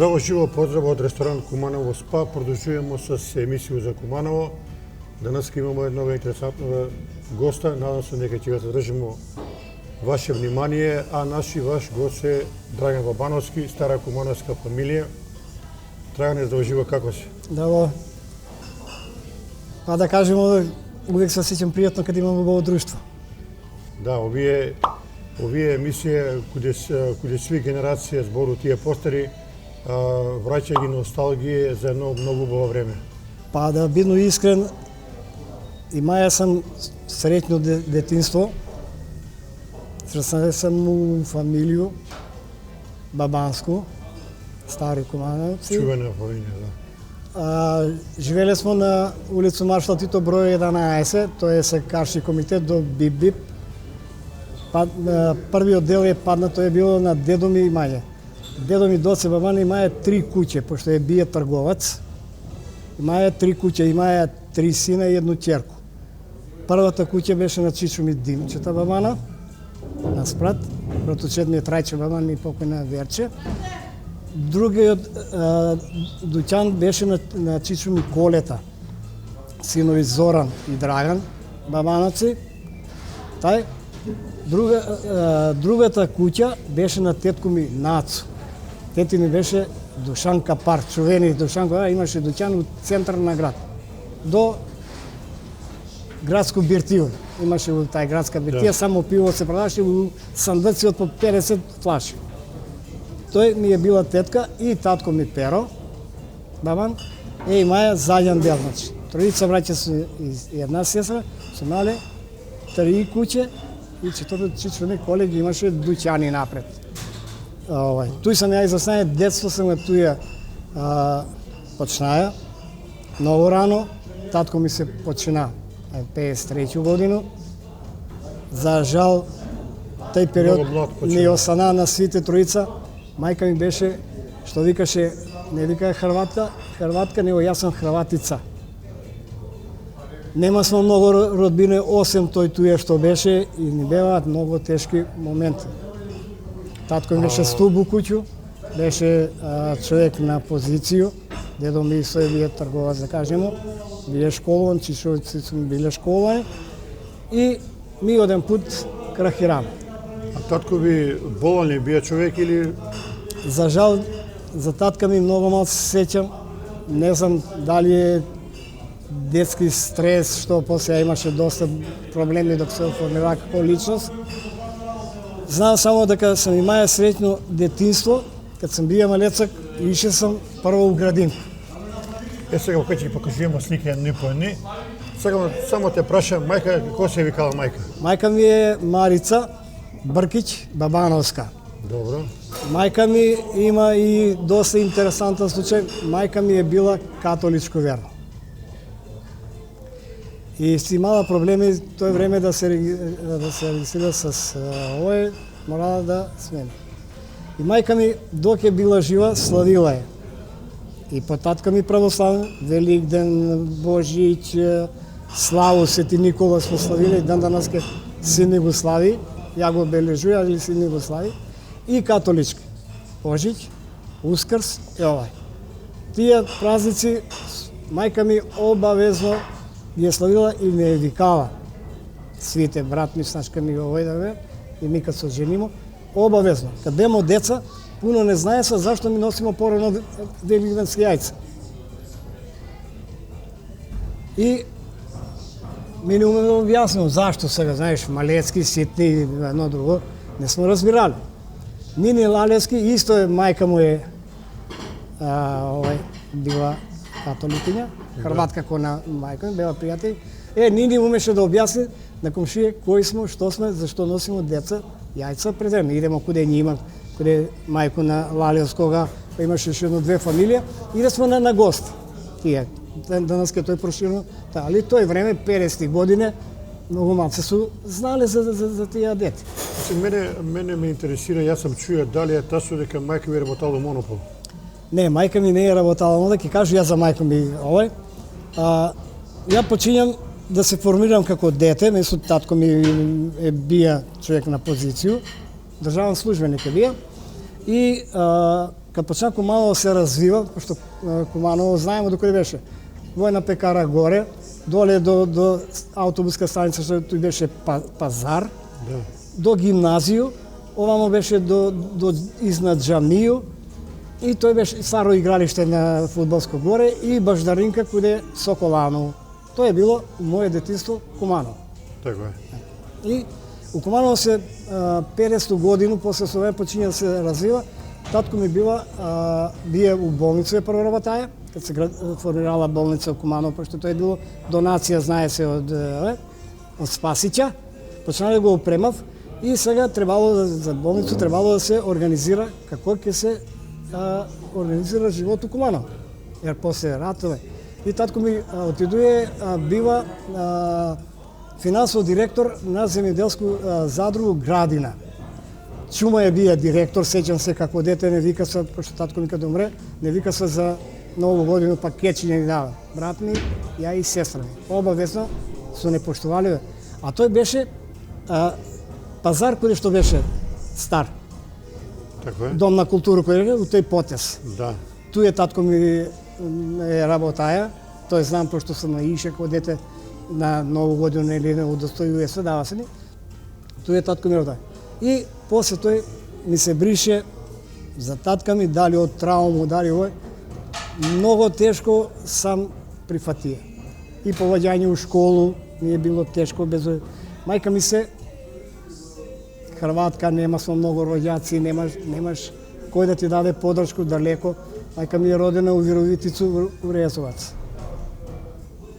Здраво живо поздрав од ресторан Куманово СПА. Продолжуваме с емисија за Куманово. Денес имаме една интересантна госта. Надам се дека ќе го задржиме ваше внимание, а ваш гост е Драган Бабановски, стара кумановска фамилија. Драган, здраво живо, како си? Добро. Па да кажеме, увек се сеќам пријатно кога имаме убаво друштво. Да, овие емисија куде сви генерација збору тие постари враќа ги носталгија за едно многу убаво време. Па да бидно искрен, имаја сам среќно детинство. Среснале сам у фамилију Бабанску, стари Кумановци. Чувена фамилија, да. Живеле смо на улица Маршал Тито број 11, тоа е Секарши комитет до Бип-Бип. Првиот дел е паднато е било на дедо ми имање. Дедо ми Доце Бабан имаја 3 куќе, пошто е бие трговац. Имаја 3 куќе, имаја 3 сина и 1 ќерку. Првата куќа беше на чичо ми Димчета Бабана, на спрат, братучет ми е Трајче Бабан и покојна Верче. Другиот дуќан беше на чичо ми Колета, синови Зоран и Драган Бабановци. Другата куќа беше на тетко ми Нацо. Тети ми беше Душан Капар, чувени Душан Капар, имаше дуќан у центар на град. До градско биртију. Имаше у тај градска биртија, да. Само пиво се продаваше у сандъци од по 50 флаши. Тој ми е била тетка и татко ми Перо Бабан, имаја заден дел, значи. Тројица браќа се и една сестра, се имале 3 куќе и четвртото чичо ми Коле ги имаше дуќани напред. Туј сам ја израснае, детство сам туја почнаја, многу рано, татко ми се почина 53 годину. За жал, тај период не остана на сите тројица. Мајка ми беше, што викаше, не вика Хрватка, него јас сум Хрватица. Нема смо многу родбине, осем тој туја што беше и ни беваат многу тешки моменти. Татко ми беше стуб у куќу, беше човек на позицију, дедо ми со бие трговац, да кажемо, биле школуван, чичовици сум биле школувани и ми оден пут крахирам. А татко ви болен ли бие човек или? За жал, за татка ми многу мал се сеќам, не знам дали е детски стрес, што после имаше доста проблеми док се оформира како личност. Знам само дека сам имаја среќно детинство, кад сам бија малецак, ише сам прво у градинка. Сега кога ќе покажуваме слики едни по едни, сега само те прашам, мајка, како се викала мајка? Мајка ми е Марица Бркич Бабановска. Добро. Мајка ми има и доста интересантен случај. Мајка ми е била католичко верна. И си имала проблеми тој време да се регистрира с овој, морала да смени. И мајка ми, док е била жива, славила е. И по татка ми православен, Великден, Божич, Славу, Свети Никола сме славили, дан данаске син го слави, ја го обележуја, али син го слави. И католички, Божич, Ускрс и овај. Тие празници мајка ми обавезно ги е славила и не викала. Свите брат ми, снашка ми овој да бе, и ми кад се женимо, обавезно. Кад бемо деца, пуно не знаеса зашто ми носимо порано великденски јајца. И ми не умеме да објаснимо зашто сега, знаеш, малецки, ситни, едно друго, не сме разбирали. Нини Лалевски, исто е, мајка му е била католикиња, Хрватка кој на мајка ми, беа пријатели. Нини умеше да објасни на комшије кои сме, што сме, зашто носимо деца, јајца пред време. Идемо куде нима, куде мајку на Лалевскога, па имаше уште едно-две фамилија, иде сме на гости. Тие, данас ке тој проширно, али тој време, 50 години, многу малце су знале за тие дети. Мене ме интересира, јас сам чуја дали е тасо дека мајка ви работала во Монопол. Не, мајка ми не е работала, да ќе кажу ја за мајка ми овој. Ја почињам да се формирам како дете, место татко ми е бија човек на позицију, државен службеник е бија. И кад почна Куманово се развива, пошто Куманово знаеме докаде беше. Војна пекара горе, доле до автобуска станица што тој беше пазар, Да. до гимназију, овамо беше до изнад џамију, и тој беше старо игралиште на фудбалско горе и баждаринка куде Соколаново. Тоа е било моје детинство Куманово. Така е. И у Куманово се 50 годину после Словен почиња да се развива. Татко ми бие у болница прво работаја, кад се формирала болница у Куманово, пошто тоа е било донација, знае се од Спасиќа. Почнали да го опремав и сега за болницу требало да се организира како ќе се организира живот у Куманово. Jer после ратове. И татко ми отидуе, бива финансов директор на земјоделску задругу Градина. Чума е бија директор, сеќам се како дете не вика се, пошто татко ми каде умре, не вика се за нову годину па кечиња ни дава. Брат ми, ја и сестра ми. Обавезно со непоштуваливе. А тој беше пазар кој што беше стар. Така е. Дом на култура кој е у тој потес. Да. Ту е татко ми е работаја, тој знам пошто сум наише како дете на нову годину или не удостојува се, дава се ни. Ту е татко ми работаја. И после тој ми се брише за татка ми, дали од трауму, дали ој, многу тешко сам прифатија. И поваѓање у школу ми е било тешко без ој. Мајка ми се Хрватка, нема смо многу роѓаци, немаш кој да ти даде подршку далеко. Мајка ми е родена у Вировитицу, у Резовац.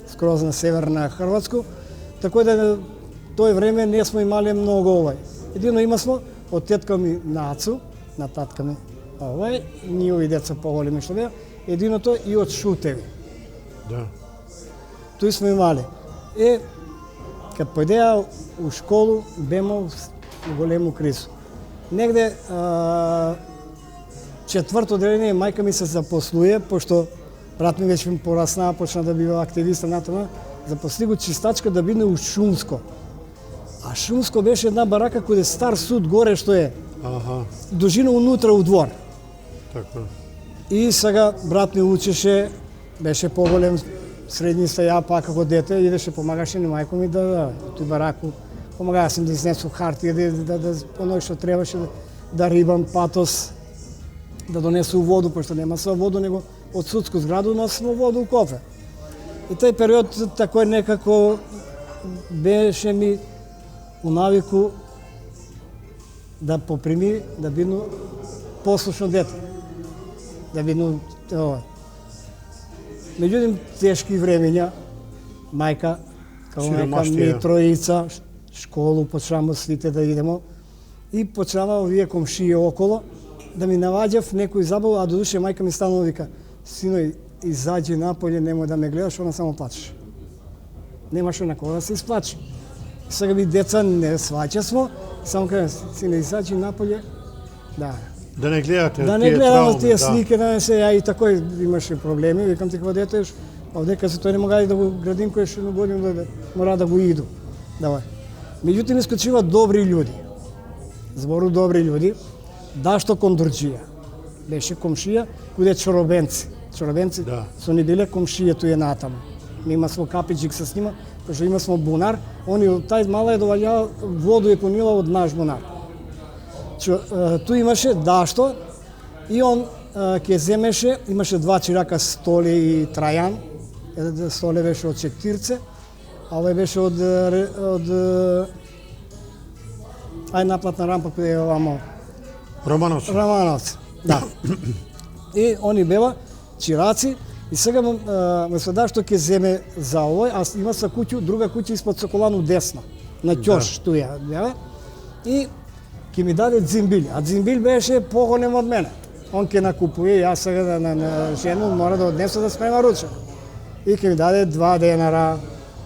Скроз на северна Хрватско. Така да тој време не смо имале многу овај. Едино има смо од тетка ми Нацу, на татка ми овај, ние деца поголеми што беа, единото и од Шутеви. Да. Тој смо имале. Кад појдеа у школу, бемо голему кризу. Негде четврто деление мајка ми се запослуе, пошто брат ми веќе порасна, почна да бива активист натаму, запосли го чистачка да биде у Шумско. А Шумско беше една барака кој е стар суд горе што е. Аха. Дужина унутра у двор. Така. И сега брат ми учеше, беше поголем, средни стаја, па како дете, идеше, помагаше ни мајко ми да тој бараку. Помагава сам да изнесу хартија, да оној што требаше да рибам патос, да донесу воду, пошто нема со воду, него од судско зграду носимо воду у кофе. И тој период такој некако беше ми у навику да поприми, да бидну послушно дете. Да бидну ова. Меѓутоа тешки времења, мајка, како мајка ми троица, школу почнаваме сите да идемо и почнава овие комшија около да ми наваѓав некој забав, а додуше мајка ми станува вика: синој, изаđи наполе, немој да ме гледаш, она само плачеш. Немаше на кога да се исплачи. Сега би деца не сваќа смо, само кажам: синој, изаđи наполе, да. Да не гледате да не гледам тие слики, да не се, ја и такој имаше проблеми, викам ти кога дете еш, а одека се тој не мога да го градим кој што годину да мора да го иду. Давај. Меѓутоа искочува добри луѓе. Збору добри луѓе, Дашто Кондурџија беше комшија куде Чоробенци. Чоробенци да. Со ни биле комшија тој натаму. Ми има смо капиџик со снима, пошто има смо бунар, они тај мала е доваѓала воду и понила од наш бунар. Ту имаше Дашто и он ќе земеше, имаше два чирака, Столе и Трајан. Столе беше од Чектирце, а овој беше од наплатна рампа која е овамо Романовци. Да. И они беа чираци и сега место Дашто ќе земе за овој, а има са куќу, друга куќа испод Соколану десно, на ќош туја, беа. И ќе ми даде дзимбил, а дзимбил беше поголем од мене. Он ќе накупува, јас сега на жену мора да однесу да спрема ручек. И ќе ми даде 2 денара,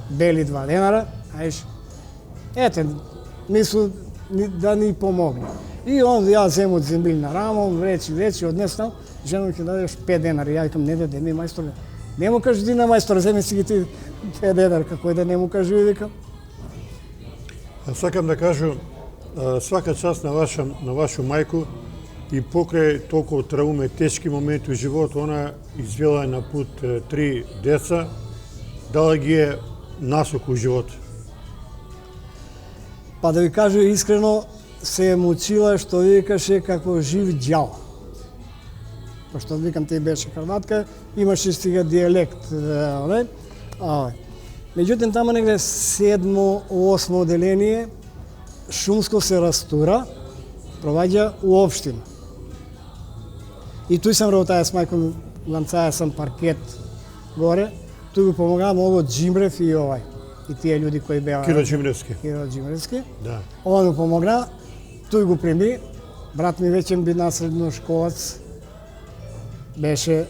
бели 2 денара, ајш. Ете, мислу да ни помогне. И он ја зему дзимбил на рамо, речи, однесам, жена ми ќе даде 5 денара. Ја викам: не даде ми мајстор. Не му кажи на мајстор, земи си ги ти 5 денара, како да не му кажи, викам. Сакам да кажу, свака част на вашу мајку, и покрај толку трауме, тешки моменти у живот, она извела на пут 3 деца, дала ги е насок у живот. Па да ви кажу искрено, се е мучила што викаше како жив ѓал. Пошто викам те беше хрватка, имаше стига дијалект, Меѓутоа тamo негде 7-8 оделение шумско се растура, проваѓа у општина. И туј сам работаја с мајком, ланцаја сам паркет горе, туј го помогава многу Джимрев и и тие луѓе кои беа Киро Джимревски. Киро Джимревски. Да. Он му помогна, тој го прими. Брат ми веќе би на средношколац, беше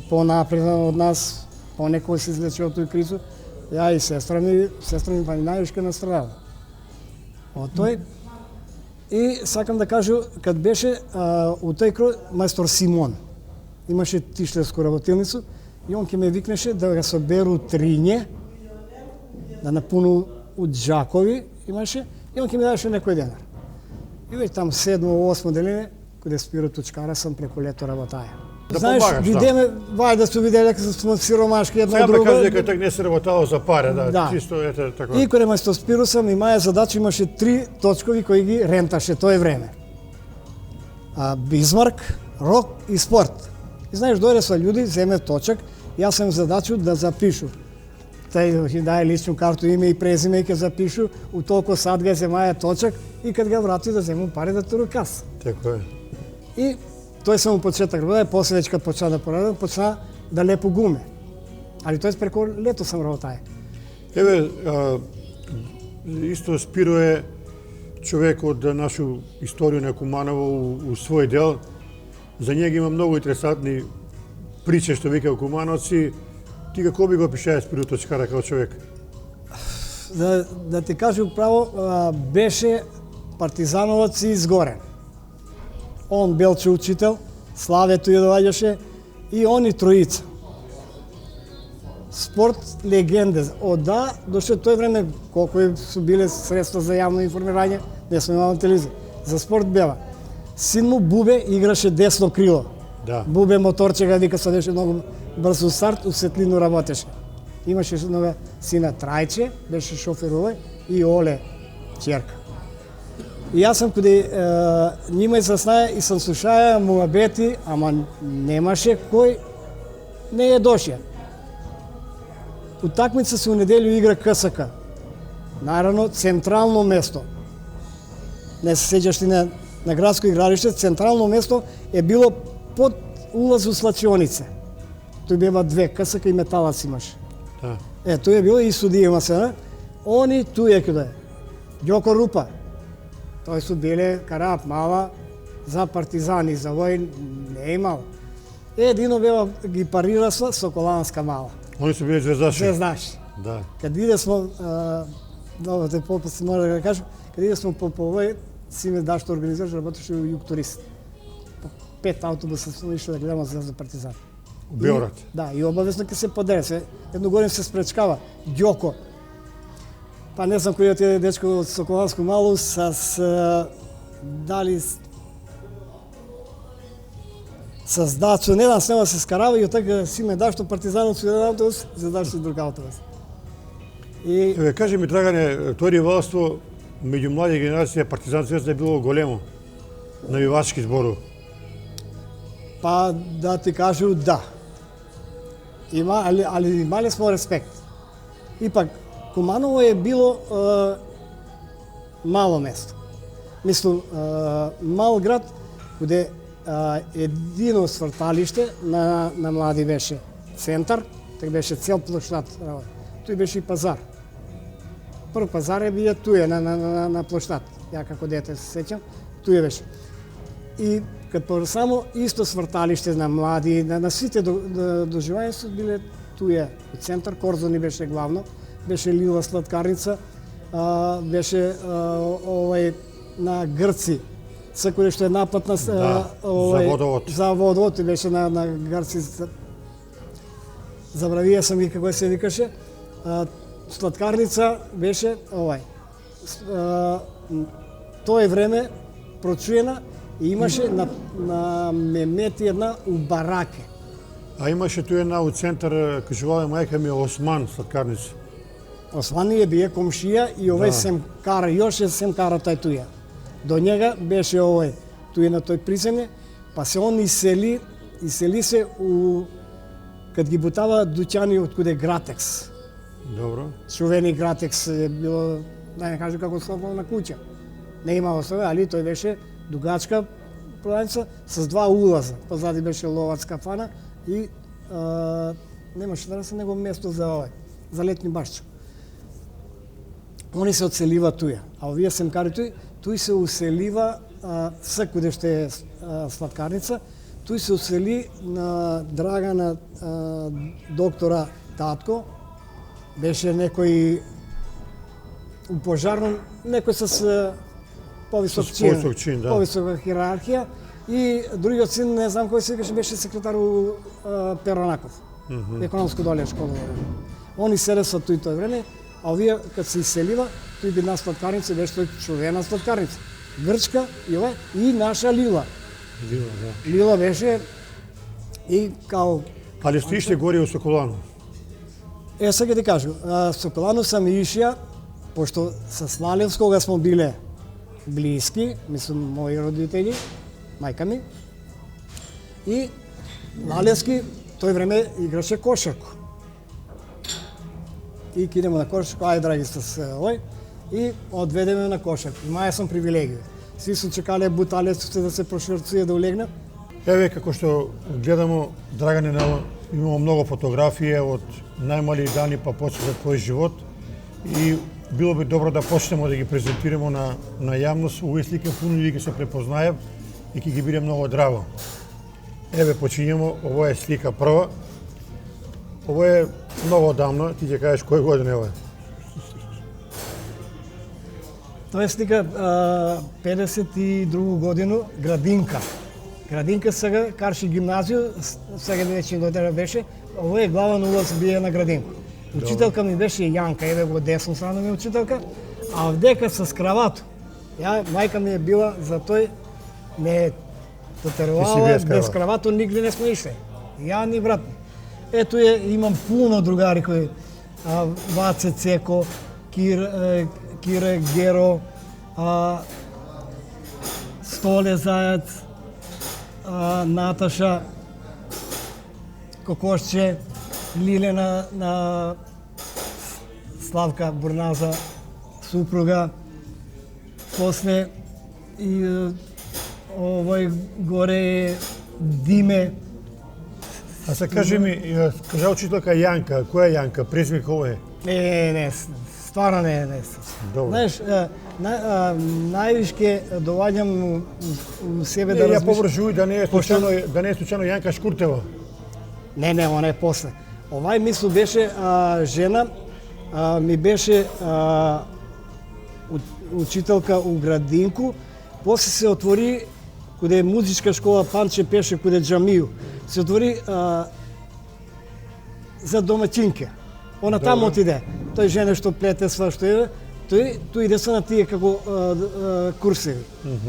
понапреден од нас, понекој се излече од тој кризу. Ја и сестра ми па најушка настрадала од тој. И сакам да кажу, кад беше у тој крој мајстор Симон, имаше тишлевску работилницу, и он ке ме викнеше да го соберу триње, да напуну од джакови, имаше, и он ке ми даваше некој денар. И веќе там 7-8 деление, каде Спиро Точкара сам преку лето работаја. Да знаеш, помагаш, видеме, вај да се виделе дека сме сиромашки едно Сега друго. ме кажа дека так не се работало за паре, да, чисто ете така. И каде мајстор Спиро сам имаја задача, имаше 3 точкови кои ги ренташе тој време. Бисмарк, рок и спорт. И знаеш, дојде со луѓе, земе точак, јас сам задачу да запишу. Тај ќе дај личну карту, име и презиме и ќе запишу, у толку сад га земаја точак и кад га врати да земам пари да туру каса. Така е. И тој само почеток работа, после веќе кад почна да порадам, почна да лепу гуме. Али тој преку лето сам работаја. Еве, исто Спиро е човек од нашу историја на Куманово у свој дел. За njega има многу интересантни причи што вика кумановци. Ти како би го опишаја Спиро Точкара како човек? Да ти кажу право, беше партизановец и изгорен. Он белче учител, Славето ја доаѓаше и они троица. Спорт легенде. Ода доше тој време колку су биле средства за јавно информирање, не сме имали телевизија. За спорт бева. Син му Бубе играше десно крило. Да. Бубе моторчега вика се беше многу брзо старт, у светлину работеше. Имаше нога сина Трајче, беше шофер овој, и Оле, ќерка. И јас сам каде нима и заснаја и сам слушаја муабети, ама немаше кој не е дошја. Утакмица се у неделю игра КСК. Наравно, централно место. Не се сеќаш ти на градско игралиште, централно место е било под улаз у Слачионице. Тој бева 2, КСК и Металац имаше. Да. Тој е било и судија има се, они туе каде. Ѓоко Рупа. Тој су биле карап мала за партизани, за вој не имал. Едино бева ги парира со Соколанска мала. Они се биле звездаши. Звездаши. Да. Кад иде смо, да те попуsti мора да кажам, кад иде смо по овој, Симе Дашто организираше, работеше у Југ турист. 5 автобуса сме ишли да гледаме Звезда Партизан. У Белград. Да, и обавезно ќе се поделе. Едно годин се спречкава. Ѓоко. Па не знам кој е тие дечко од Соколанско мало с дали с Дачо, не знам, с него се скарава и од така Симе Дашто Партизанот со еден автобус, за Дашто друг автобус. И Еве, кажи ми, Драгане, тоа ривалство меѓу млади генерација Партизан Звезда е било големо. Навивачки збору. па да ти кажу да. Има, али имале смо респект. Ипак, Куманово е било мало место. Мислам, мал град, каде едино сврталиште на млади беше центар, така беше цел площад. Тој беше и пазар. Прв пазар е бија туе на площад. Ја како дете се сеќам, туе беше. И като само исто сврталиште на млади, на сите доживања се биле туе у центар. Корзони беше главно, беше Лила сладкарница, беше овој на Грци, секој што е напад на за водовод. За водовод беше на Грци. Забравија сам ги како се викаше. Сладкарница беше овој. Тоа е време прочуена И имаше на Мемети една у Бараке. А имаше тој една у центар, кажувала мајка ми Осман сладкарница. Осман е бие комшија и овој Да. сем кара, још сем кара тај туја. До njega беше овој, туј на тој приземе, па се он iseli се у кад ги бутава дуќани од куде Гратекс. Добро. Чувени Гратекс е било, да не кажу како слободна куќа. Не имало себе, али тој беше дугачка продавница с два улаза. Позади беше ловац кафана и немаше да се него место за овој, за летни башчо. Они се одселива туја, а овие семкари туј се уселива се куде што е сладкарница, туј се усели на драга на доктора татко, беше некој у пожарно, некој с повисок чин, да. повисока хиерархија и другиот син, не знам кој се беше секретар у Перонаков, економско долje школа. Они седе со тој време, а овие кад се иселива, тој би на сладкарница, беше тој чувена сладкарница. Грчка и наша Лила. Лила, да. Лила беше и као... Али сте ишле горе у Соколано? Сега ти кажу, Соколано сам ишја, пошто со Слалевскога смо биле блиски, мислам мои родители, мајка ми, и Лалевски тој време играше кошарку. И кидемо на кошарку, ај драги с овој, и одведеме на кошарку. Маја сум привилегија. Сви су чекале буталеците да се прошврцуе да улегнат. Еве како што гледамо, Драгане, имamo многу фотографии од најмали дани па почне за твој живот и било би добро да почнеме да ги презентираме на јавност. Овие слики пуно луѓе се препознаев и ќе ги биде многу драго. Еве почињемо, ово е слика прва. Ово е многу одамно, ти ќе кажеш кој година е ова? Тоа е слика 52 годину, Градинка. Градинка сега карши гимназију, сега веќе дојде беше, ово е главен улаз бие на Градинку. Учителка ми беше Јанка, еве го десно страна ми учителка, а вдека с кравато. Мајка ми е била за тој не дотерувала, без кравато нигде не сме ишле. Ја ни брат ми. Ето имам пуно другари кои Ваце Цеко, Кире Геро, Столе Зајац, Наташа Кокошче, Лилена на Славка Бурназа, супруга, после и овој горе е Диме. А се кажи ми, кажа учителка Јанка, која е Јанка, презимик кој е? Не, стварно не. Добро. Знаеш, највишке доваѓам у себе да Ја размислам. повржуј да не е случајно Јанка Шкуртева. Не, она е после. Овај мисло беше жена, ми беше учителка у Градинку, после се отвори куде е музичка школа Панче Пеше, куде джамију, се отвори за домаќинке. Она таму отиде. Тој жене што плете сва што е, тој иде се на тие како курсеви.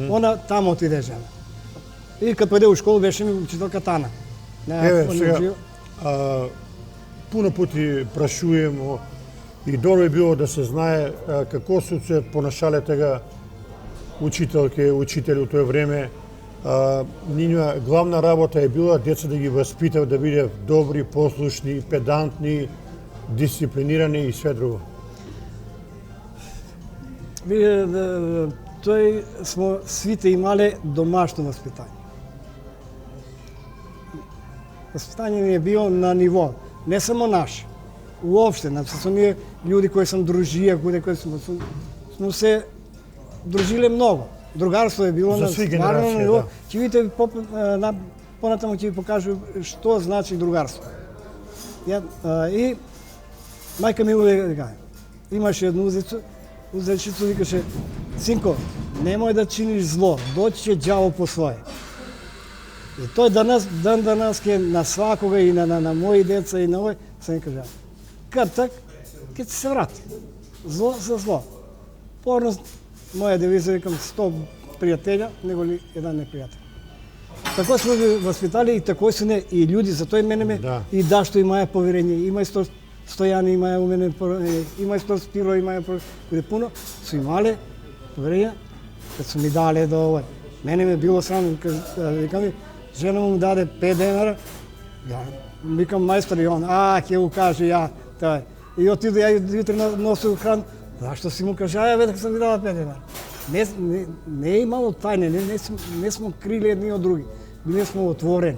Она таму отиде жена. И кад појде у школу беше ми учителка Тана. Еве, сега, пуно пати прашуем и добро е било да се знае како се понашале тега учителки, учители у тоа време. Нивна главна работа е била деца да ги воспитав да бидат добри, послушни, педантни, дисциплинирани и све друго. Тој смо свите имале домашно воспитање. Воспитање ни е било на ниво, не само наш, уопште, значи со ние луѓе кои сум дружија, кои смо се дружиле многу. Другарство е било на стварно ниво. Ќе видите понатаму ќе ви покажу што значи другарство. И мајка ми увек каже, имаше едно узечицу, викаше: "Синко, немој да чиниш зло, дојде ќе ѓавол по свое." И тој данас ке на свакога и на мои деца и на овој, се ми кажа: "Картак, ќе се врати. Зло за зло." Порно, моја девиза, викам, 100 пријателја, него ли еден непријател. Тако сме ги воспитали и тако се не и луѓе, затоа и мене ме Да. и што имаја поверење, има исто Стојани имаја у мене поверење, има исто Спиро имаја поверење, пуно се имале поверење, кога се ми дале до овој. Мене ме било срам, викам ми, жена му даде 5 денара, ја викам мајстор и он, ќе го каже ја, тај. И отиду ја јутре носил хран, зашто си му кажа, бе, дека сам ви дала 5 денара. Не е имало тајне, не смо крили едни од други, биле смо отворени.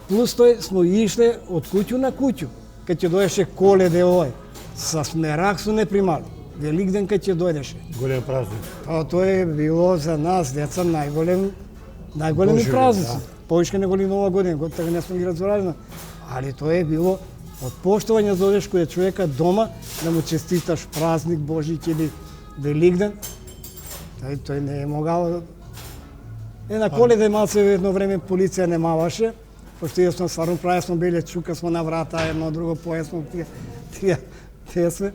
Плюс тој смо ишле од куќу на куќу, кога ќе доеше Коледе овој, со смерак су не примали. Великден кога ќе дојдеше. Голем празник. Тоа е било за нас, деца, најголеми Доживот, празници. да. Повише него ли Нова година, така не сме ги разборали, али тоа е било од поштовање за одеш кој е човека дома, да му честиташ празник Божик или Великден. Тој не е могал. На Коледа малце едно време полиција немаваше, пошто ја сме стварно прави, сме биле чука, сме на врата, едно друго поесмо, тие сме.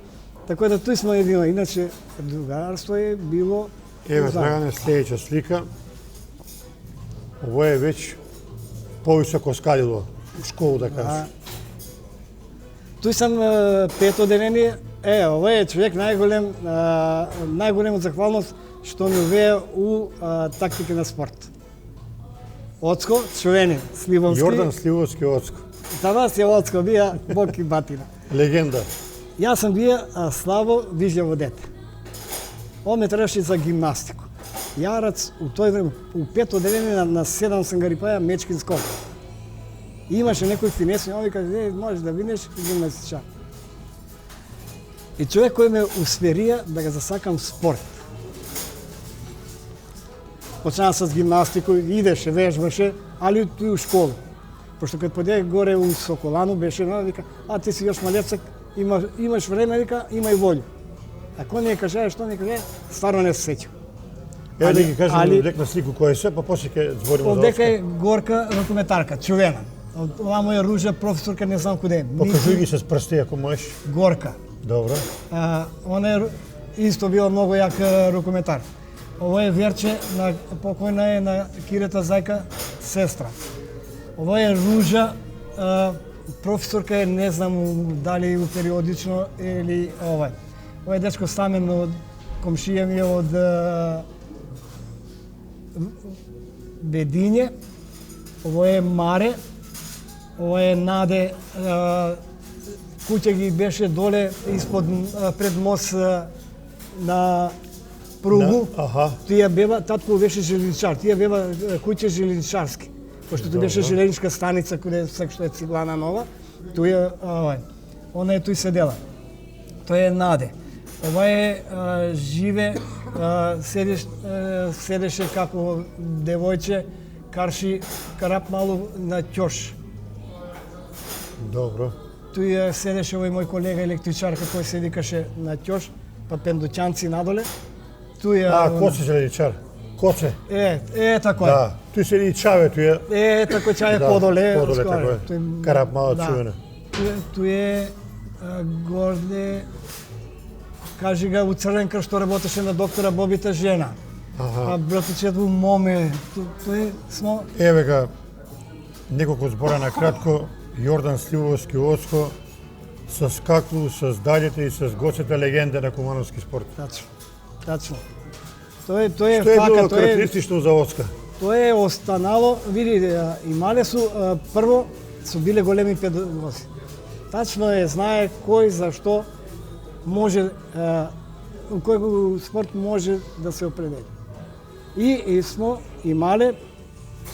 Така да тој сме едино, иначе другарство е било... Еве, Драгане, следеќа слика. Ово е веќе повисоко скалило, у школу да кажеш. Тој сам пето деление, ова е човек најголем захвалност што ми увее у тактика на спорт. Оцко, Човени, Сливовски. Јордан Сливовски Оцко. Тава се Оцко, бија Бог и батина. Легенда. Јас сам бија слабо вижливо дете. Он ме требаше за гимнастику. Јарац у тој време, у пето деление на 7 сам го рипаја мечкин скок. И имаше некој финесни, он вика, можеш да видиш гимнастичар. И човек кој ме усмерија да го засакам спорт. Почнаа с гимнастику, идеше, вежбаше, али и у школу. Пошто кога подех горе у Соколану, беше, вика, ти си још малецак, имаш време, вика, имај волју. Ако не каже, што не каже, стварно не се сеќам. Еве да ги кажем директна слику кој се, па после ќе збориме за Овдека е Оцко. горка рукометарка, Чувена. Овамо е Ружа, професорка, не знам куде е. Покажуј ги се с прсти ако можеш. Горка. Добро. Она е исто била многу јак рукометар. Ово е Верче, на покојна е на Кирета Зајка, сестра. Ово е Ружа, професорка е, не знам дали у периодично или овој. Ово е дечко стамен од комшија ми од Бедиње. Ово е Маре. Ово е Наде. Куќа ги беше доле испод пред мост на пругу. Тие беба, татко беше железничар, тие беба куќе железничарски. Пошто тоа беше железничка станица каде што е Циглана нова, тој она е тој седела. Тој е Наде. Ова е живе, седеше како девојче, карши карап малу на ќош. Добро. Тој седеше овој мој колега електричар кој се викаше на ќош, па пендучанци надоле. Коце железничар. Коце. Тако е. Да, тој седи и чаве, тој е. Тако чаве подоле. Подоле, тако е. Карап мала Чувена. Тој е горде, кажи га, у Црвен крст што работеше на доктора Бобита жена. А братовчет у Моме, тој смо... Еве га, неколку збора на кратко, Јордан Сливовски Оцко, с каклу, с далите и с гоците легенда на кумановски спорт. Тачно. Тоа е Што е било карактеристично за Оцка? Тоа е останало, види, имале су, прво, су биле големи педагози. Тачно е, знае кој, зашто може, кој спорт може да се определи. И смо имале,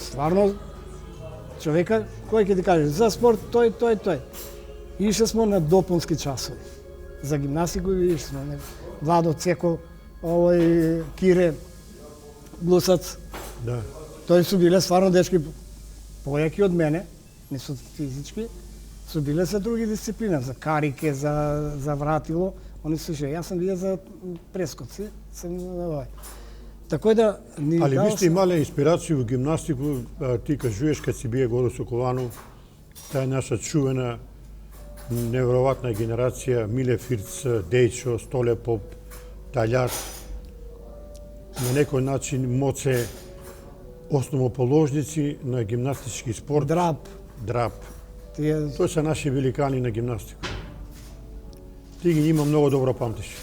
стварно, човека, кој ќе ти каже, за спорт тој. Ише смо на допунски часови. За гимнастику ише смо, Владо Цеко, овој Кире, Блусац. Да. Тој су биле стварно дечки појаки од мене, не су физички, су биле за други дисциплини, за карике, за вратило, они су јас сум биле за прескоци, сум овој. Тако да ни Али ви сте имале инспирација во гимнастику, ти кажуваш кога си бие горе со Колану, таа е наша чувена, неверојатна генерација, Миле Фирц, Дејчо, Столе Поп, Таљар. на некој начин моце основоположници на гимнастички спорт. Драп. Тие Тоа се наши великани на гимнастика. Ти ги има многу добро памтиш.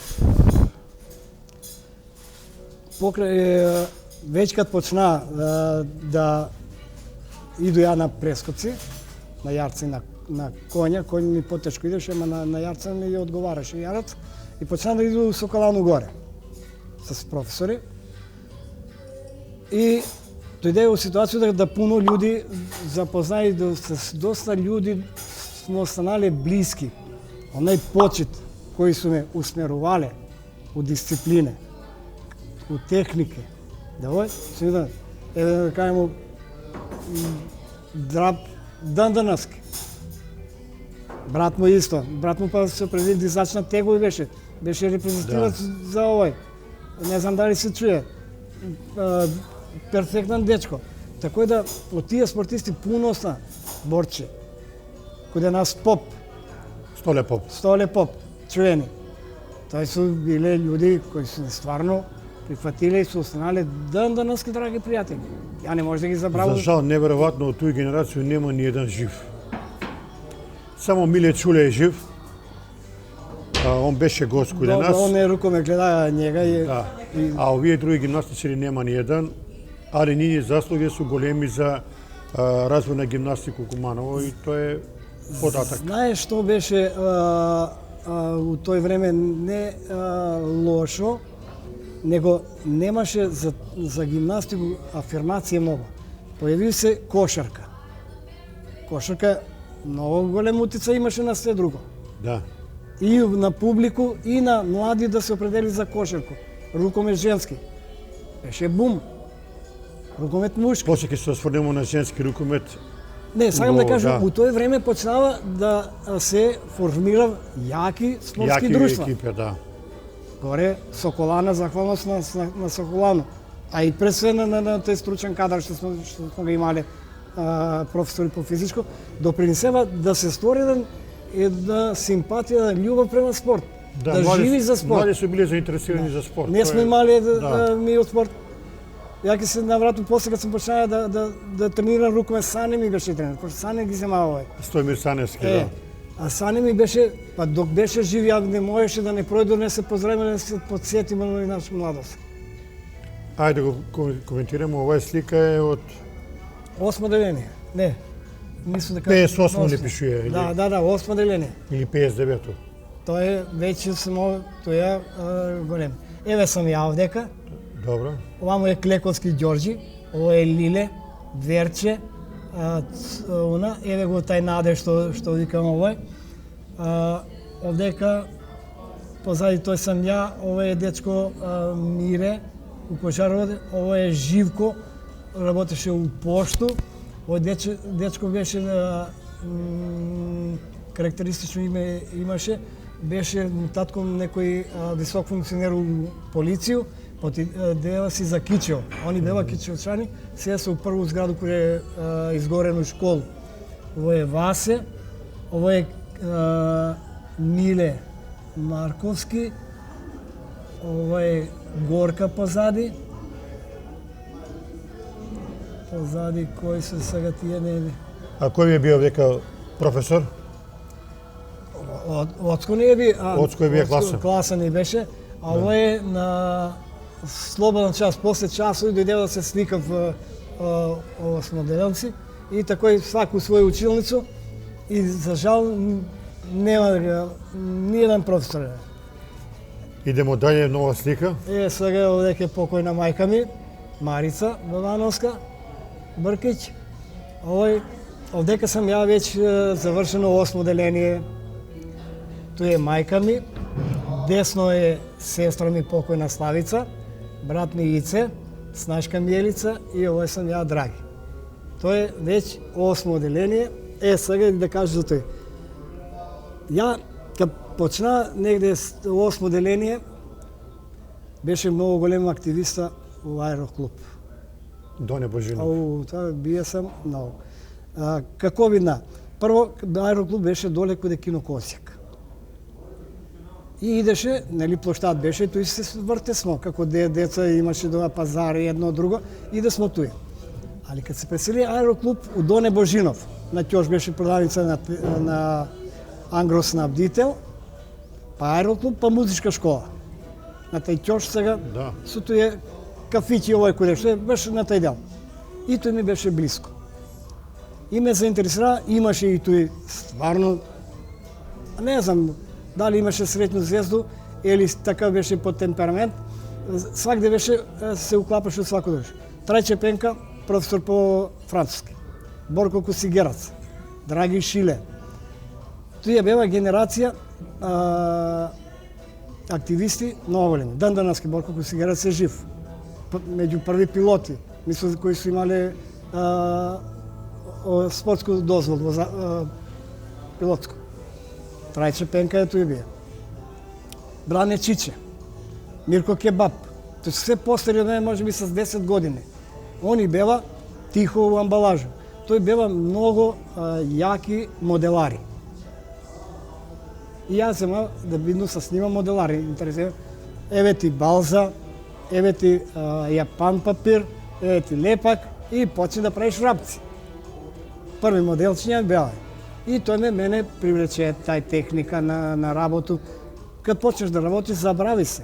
покрај веќе кад почна да иду ја на прескоци, на јарци на коња, коњ ми потешко идеше, ама на јарца ми одговараше јарац и почна да иду со колано горе с професори. И дојде во ситуација да пуно луѓе запознаи, с доста луѓе сме останале блиски. Онај почит кои су ме усмерувале у дисциплине, у технике. Еве да кажемо Драп Данданаски. Брат му исто. Брат му па се преди дизач на тегови беше. Беше репрезентативец за овој. Не знам дали се чуе. Перфектен дечко. Така да од тие спортисти пуносна борче. Каде нас Поп. Столе Поп, чуени. Тој су биле луѓе кои се стварно прифатиле и се останале данданаски драги пријатели. Ја не може да ги забравам. За жал, неверојатно од тој генерација нема ни еден жив. Само Миле Чуле е жив. Он беше гост каде нас. Он е руко ме гледа njega и да. А овие други гимнастичари нема ни еден, али ние заслуги су големи за развој на гимнастика у Куманово и тоа е податак. Знаеш што беше у тој време не лошо, него немаше за гимнастику афирмација многу. Појави се кошарка. Кошарка многу голем утицај имаше на све друго. Да. И на публику, и на млади да се определи за кошарку. Рукомет женски. Беше бум. Рукомет мушки. После ќе се осврнемо на женски рукомет. Не, сакам да кажам, у тој време почнава да се формира јаки спортски друштва. Јаки екипи, да. Горе Соколана, захвалност на Соколано. А и пред све на тој стручен кадар што сме го имале професори по физичко, допринесева да се створи една симпатија, љубов према спорт. Да живи за спорт. Млади су биле заинтересирани за спорт. Не сме имале ми од спорт. Ја ќе се навратам после кога сум почнаа да тренирам рукомет, Сане ми беше тренер, пошто Сане ги земава овој. Стојмир Саневски, да. А Сане ми беше, па док беше жив, ја не можеше да не пројде, не се поздравиме, да се подсетиме на наша младост. Ајде го коментираме, оваа слика е од 8 деление. Не. Мислам дека 58 не пишува, или? Да, 8 деление. Или 59-то. Тоа е веќе само тоа голем. Еве сум ја овдека. Добро. Овамо е Клековски Ѓорџи, ово е Лиле, Верче, еве го тај Наде што викам овој. Овдека позади тој сам ја, ово е дечко Мире у Кошарово, ово е Живко, работеше у пошту. Овој дечко беше карактеристично име имаше, беше татко некој висок функционер у полицију, дела си за Кичево. Они беа кичевчани, сега се у прву зграду која е изгорену школу. Ово е Васе, ово е Миле Марковски, ово е Горка позади. Позади кој се сега тие не... А кој би бил дека професор? Оцко не би, Оцко е класа. Класа не беше, а ово е на слободен час, после часови дојдева да се слика ова смоделенци и такој сваку своја училницу и за жал нема ниеден професор. Идемо далje, нова слика. Сега овдека е покојна мајка ми, Марица Бабановска Бркич. Овдека сам ја веќе завршено 8 деление. Тој е мајка ми, десно е сестра ми покојна Славица, брат ми Ице, снашка Миелица и овој сам ја Драги. Тоа е веќе 8 деление. Сега да кажа за тој. Ја, кога почна негде 8 деление, беше многу голем активиста у аероклуб. Доне Божинов. Тоа бие сам многу. Како видна? Прво, аероклуб беше доле каде кино Косјак. И идеше, нели площад беше, тој се врте смо, како деца имаше два пазари, едно друго, и да смо туи. Али кад се пресели аероклуб у Доне Божинов, на Ќош беше продавница на Ангрос на Бдител, па аероклуб, па музичка школа. На тај Ќош сега, Да. со тој кафиќи овој кој што беше на тај дел. И тој ми беше блиско. И ме заинтересира, имаше и тој стварно, не знам дали имаше среќну звезду или така беше по темперамент, свагде беше се уклапаше од свако друштво. Трајче Пенка, професор по француски. Борко Косигерац, Драги Шиле. Тие бева генерација активисти много големи. Дан данаски Борко Косигерац е жив. Меѓу први пилоти, мислам кои су имале спортско дозвол, пилотско. Трајче Пенка е тој бие. Бране Чиче, Мирко Кебаб. Тоа се се постари од мене, можеби с 10 години. Они бева тихо у амбалажа. Тој бева многу јаки моделари. И јас зема да видно се снима моделари. Интересно. Еве ти балза, еве ти јапан папир, еве ти лепак и почни да правиш рапци. Први моделчиња беа. И тој мене привлече тај техника на работу. Кад почнеш да работиш, забрави се.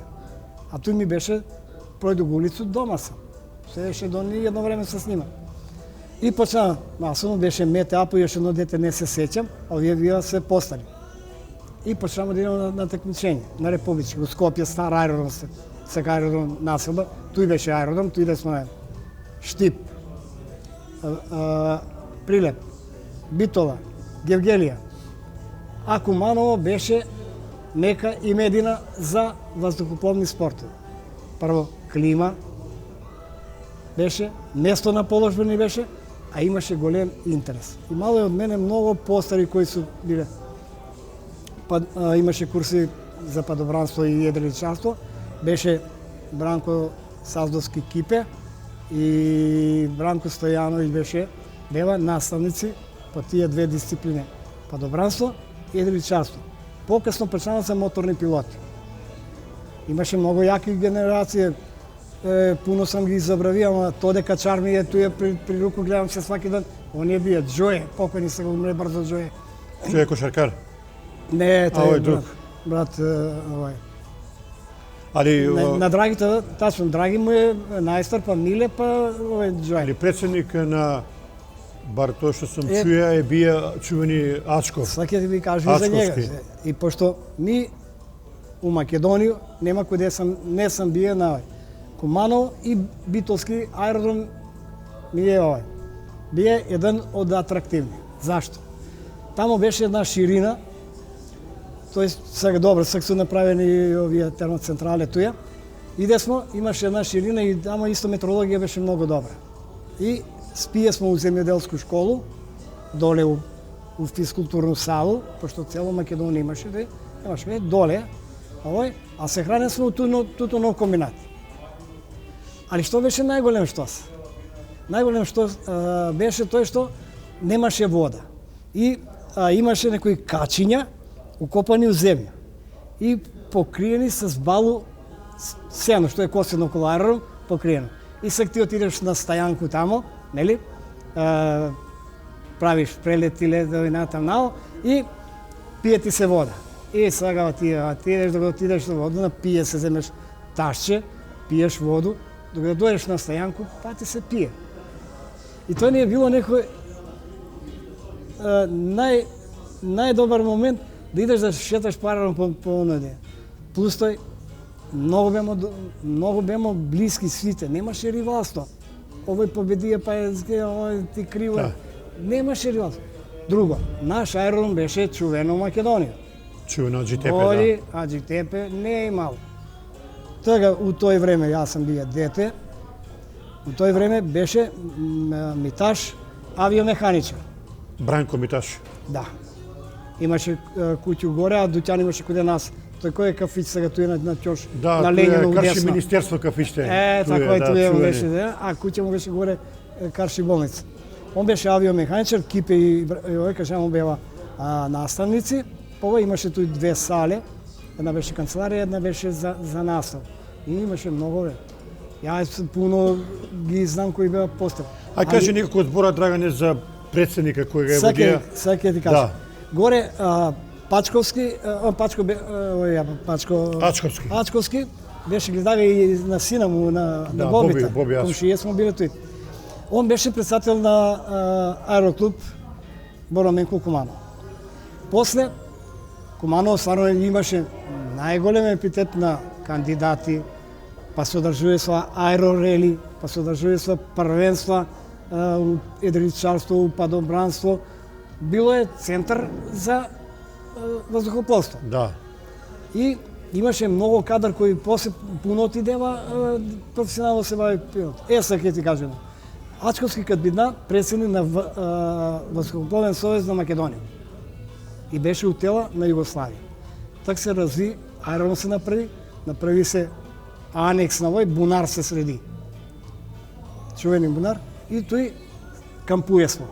А тој ми беше пројду го улицу, дома сам. Седеше до ни едно време се снима. И почна, масово беше мете апо, још едно дете не се сеќам, а овие се постари. И почнаваме да идеме на такмичење, на републички, у Скопје, стар аеродром, сега аеродром населба, тој беше аеродром, тој да сме Штип, Прилеп, Битола, Гевгелија. А Куманово беше мека и медина за воздухопловни спортови. Прво, клима беше, место на положбени беше, а имаше голем интерес. Имало е од мене многу постари кои су биле. Имаше курси за падобранство и едриличарство. Беше Бранко Саздовски Кипе и Бранко Стојановиќ беше, бева наставници по тие две дисциплини. Падобранство и едриличарство. Покасно почнаа се моторни пилоти. Имаше многу јаки генерации, пуно сам ги забравиам, ама Тоде Качарми е туја при руку, гледам се сваки ден. Оние бија Џое, покојни се го умре брзо Џое. Тој е кошаркар. Не, тој е друг. брат овој. Али На Драгите, тачно, Драги му е најстар, па Миле, па овој Џое. али председник на бар тоа што сум чуја е бија чувени Ачков. Сваки да ви кажу за njega. Ачковски. И пошто ми у Македонија нема каде не сам бие на овој. Куманово и Битолски аеродром ми е овој. Бие еден од атрактивни. Зашто? Тамо беше една ширина, тоест сега добро, сега се направени овие термоцентрале туја. Иде смо, имаше една ширина и тамо исто метрологија беше многу добра. И спие смо у земјоделску школу, доле у физкултурну салу, пошто цело Македонија имаше доле, а се хране смо у тутунов комбинат. Али што беше најголем штос? Најголем штос беше тој што немаше вода. И имаше некои качиња укопани у земја и покриени с балу сено, што е косено околу аеродром, покриено. И сега ти отидеш на стајанку тамо, нели? Правиш прелети ледови натаму и пие ти се вода. И сега отидеш да го отидеш на вода, напие се, земеш ташче, пиеш воду, докато дојдеш на стајанку, па ти се пие. И тоа ни е било некој најдобар момент да идеш да шеташ паралелно по оној. Плюс тој многу бемо блиски сите, немаше ривалство. Овој победија, па овој ти криво. Да. Немаше ривалство. Друго, наш аеродром беше чувено у Македонија. Чувено Аџитепе, Оли, да. Аџитепе не е имало. Тога у тој време јас сам бија дете. У тој време беше Миташ авиомеханичар. Бранко Миташ. Да. Имаше куќу горе, а дуќан имаше каде нас. Тој кој е кафиќ сега туј на Ќош, Да, на тој Лениново е Карши десно. министерство кафиште. Така е, тој чувени. беше, да, а куќа му беше горе Карши болница. Он беше авиомеханичар, Кипе и овој кажам беа наставници. Ова имаше тој две сале, една беше канцеларија, една беше за настав. И имаше многу бе. Јас пуно ги знам кои беа постав. А кажи некако збора, Драгане, за председника кој го е водија. Саке ти кажам. Горе Пачковски, Ачковски беше гледава и на сина му, на Бобита. Боби Комшија смо биле тој. Он беше председател на аероклуб Бороменко Куманово. После Куманово стварно имаше најголем епитет на кандидати, па се одржуваше со аерорели, па се одржуваше првенства, едричарство, падобранство. Било е центар за воздухопловство. Да. И имаше многу кадар кои после пуно отидева професионално се бави пилот. Сега ќе ти кажем. Ачковски кад бидна председник на Воздухопловен совез на Македонија. И беше утела на Југославија. Так се разви, аеродром се направи се анекс на вој, бунар се среди. Чувени бунар. И тој кампуе смо.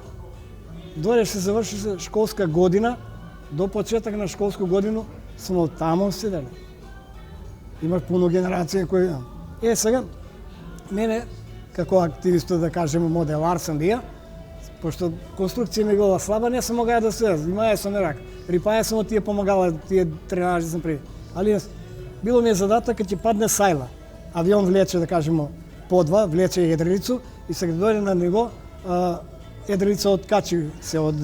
Доре се заврши школска година, до почеток на школску годину смо тамо седели. Има пуно генерација кои... Сега, мене, како активист, да кажем, моделар сам бија, пошто конструкција ми била слаба, не сам могаја да се имаја со мерак. Припаја сам тие помагала, тие тренажи сам при. Али било ми е задаток кога ќе падне сајла. Авион влече, да кажемо, подва, влече едрилицу и се дојде на него, едрилица откачи се од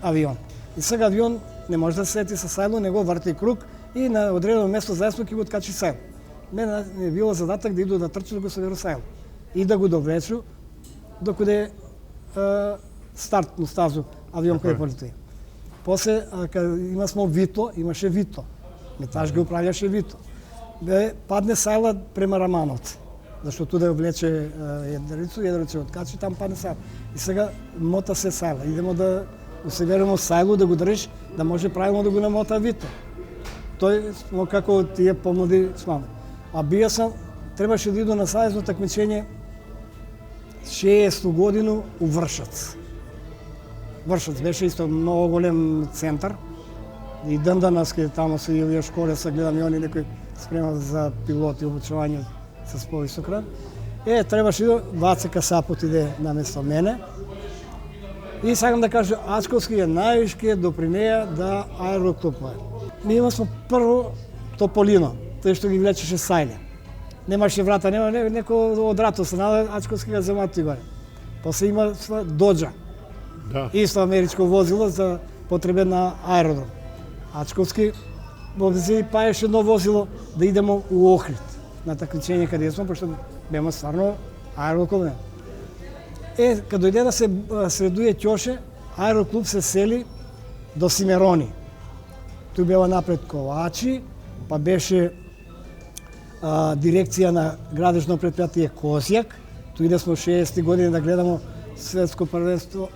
авион. И сега авион не може да се сети со сајло, него врти круг и на одредено место заесно ќе го откачи сајло. Мене е било задаток да иду да трчу да го соберу сајло и да го довлечу докуде стартну стазу авион кој полетува. После, кога смо Вито, имаше Вито. Метаж ги управljаше Вито. Падне сајла према Рамановци, зашто туда ја влече едрицу откачи, там падне сајла. И сега мота се сајла. Идемо да усебереме сајло, да го држиш, да може правилно да го намота Вито. Тој смо како тие помлади смаме. А бија сам, требаше да иду на сајзно такмичење 60 годину у Вршац. Вршац беше исто многу голем центар. И ден данас кај тамо се Илија Школе, се гледам и они некои спремат за пилоти, обучување с повисок ранг. Требаше да Ваце Касапот иде на место мене. И сакам да кажа, Ачковски е највишки допринеја да аероклуб. Ми имамо прво Тополино, тој што ги влечеше сајле. Немаше врата, нема некој од рато се наде, Ачковски га земати горе. После има Доджа. Да. Исто америчко возило за потребе на аеродром. Ачковски обези паеше едно возило да идемо у Охрид на такмичење каде смо, пошто бема стварно аероклуб. Кога дојде да се средуе Ќоше, аероклуб се сели до Симерони. Туј беа напред Ковачи, па беше дирекција на градежно предпријатие Козјак. Туј иде смо 60 години да гледамо светско првенство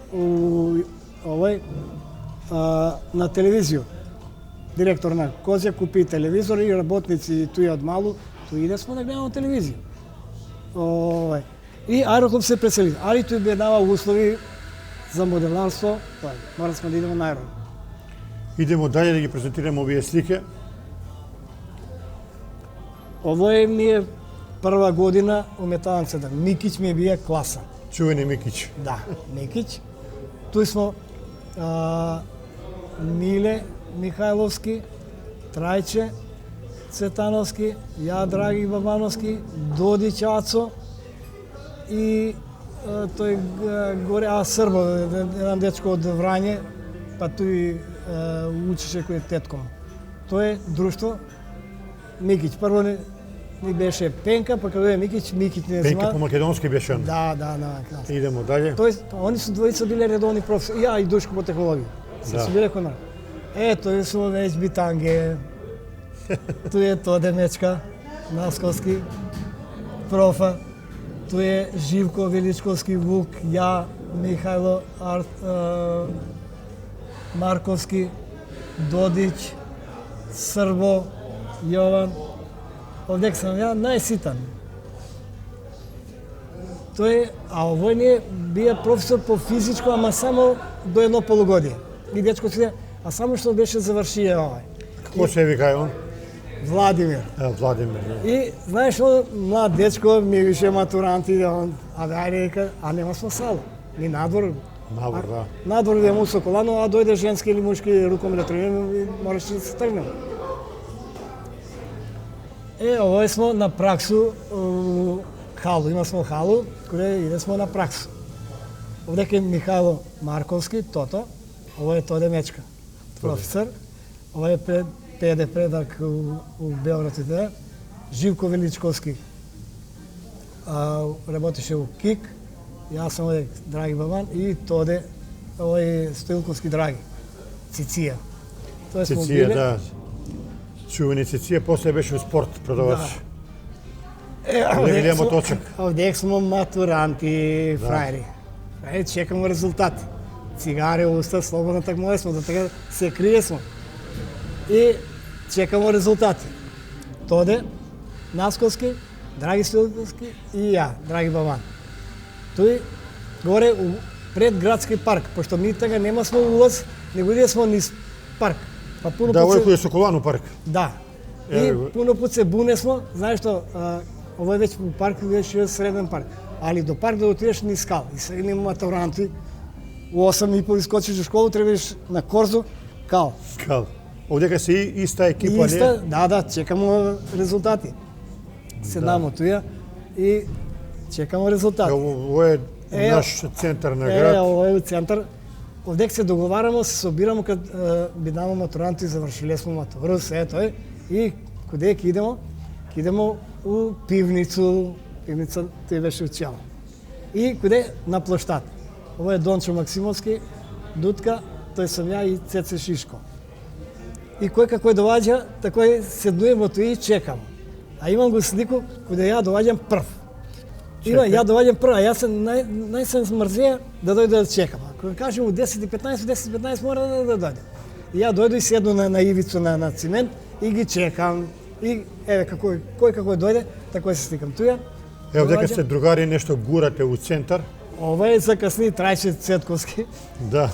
на телевизију. Директор на Козјак купи телевизор и работници туи од малу, туи иде смо да гледамо телевизија. И аероклуб се пресели, али тој бе дава услови за моделарство, мора сме да идеме на аероклуб. Идемо дале да ги презентираме овие слики. Овој ми е прва година уметаанцата. Микиќ ми бие класа. Чувени Микиќ. Да, Микиќ. Туј смо Миле Михајловски, Трајче Цветановски, ја Драги Бабановски, Додич Ацо и тој горе Србо, еден дечко од Врање, па тој учеше кој тетком. Тоа е друштво Микиќ. Прво ни беше Пенка, па кога е Микиќ не знам. Пенка по македонски беше. Да, на клас. Идемо дале. Тоест, они се двојца биле редовни професори. Ја и Душко по технологија. Се биле кон нас. Тој су веќе битанге. Тој е Тоде Мечка, Насковски, профа. Тој е Живко Величковски, Вук, ја, Михајло Марковски, Додич, Србо, Јован. Овдека сам ја најситан. Овој не бија професор по физичко, ама само до едно полугодие. И дечко си, а само што беше завршија овај. Како се вика он? Владимир. Владимир. Да. И знаеш што, млад дечко ми више матуранти, ајде, а нема смисал. Ни надвор. Навор, да. Надвор да му соколано, а дојде женски или мушки руком да тренираме, мораш да се тргнем. Овој смо на праксу халу, има смо халу, каде иде смо на праксу. Овдека е Михајло Марковски, Тото, овој е Тоде Мечка, професор, овој е Педе предак у Белград и Живко Величковски, работеше у КИК, јас сум овој Драги Бабан и Тоде, овој Стоилковски Драги, Циција. Циција, да. Чувени Циција, после беше у спорт продавач. Голем моточок. Овдек смо матуранти, фрајери. Чекамо резултати. Цигаре, уста, слободно так може смо, да така се крие смо. И чекамо резултати. Тоде, Насковски, Драги Стоилковски и ја, Драги Бабан. Тој горе у предградски парк, пошто ми така нема смо улаз, него иде смо низ парк. Па пуно Да, овој кој е Соколану парк. Да. И пуно пут се буне смо, знаеш што, овој веќе у парк беше среден парк. Али до парк да отидеш низ скал. И сега има матуранти, у 8:30 искочиш до школу, требаш на Корзо, кал. Кал. Овдека се иста екипа, Иста, не? да, чекамо резултати. Седамо туја и чекамо резултати. Ово е наш центар на град. Ово е центар. Овдек се договараме, се собираме кад бидамо матуранти, завршиле смо матуру, се тој. И куде ќе идемо? Ќе идемо у пивница тој беше учел. И куде? На площад. Ово е Дончо Максимовски, Дутка, тој сум ја и Цеце Шишко. И кој како доаѓа, такој седнуемо тој и чекам. А имам го слику куде ја доаѓам прв. Има, ја доаѓам прв, а јас се најсем мрзеја да дојде да чекам. Кога кажем у 10:15 мора да дојде. И ја дојду и седну на ивицу на цимент и ги чекам. И еве кој како дојде, тако се сликам туја. Ево дека сте другари нешто гурате у центар. Ова е закасни Трајче Цетковски. Да.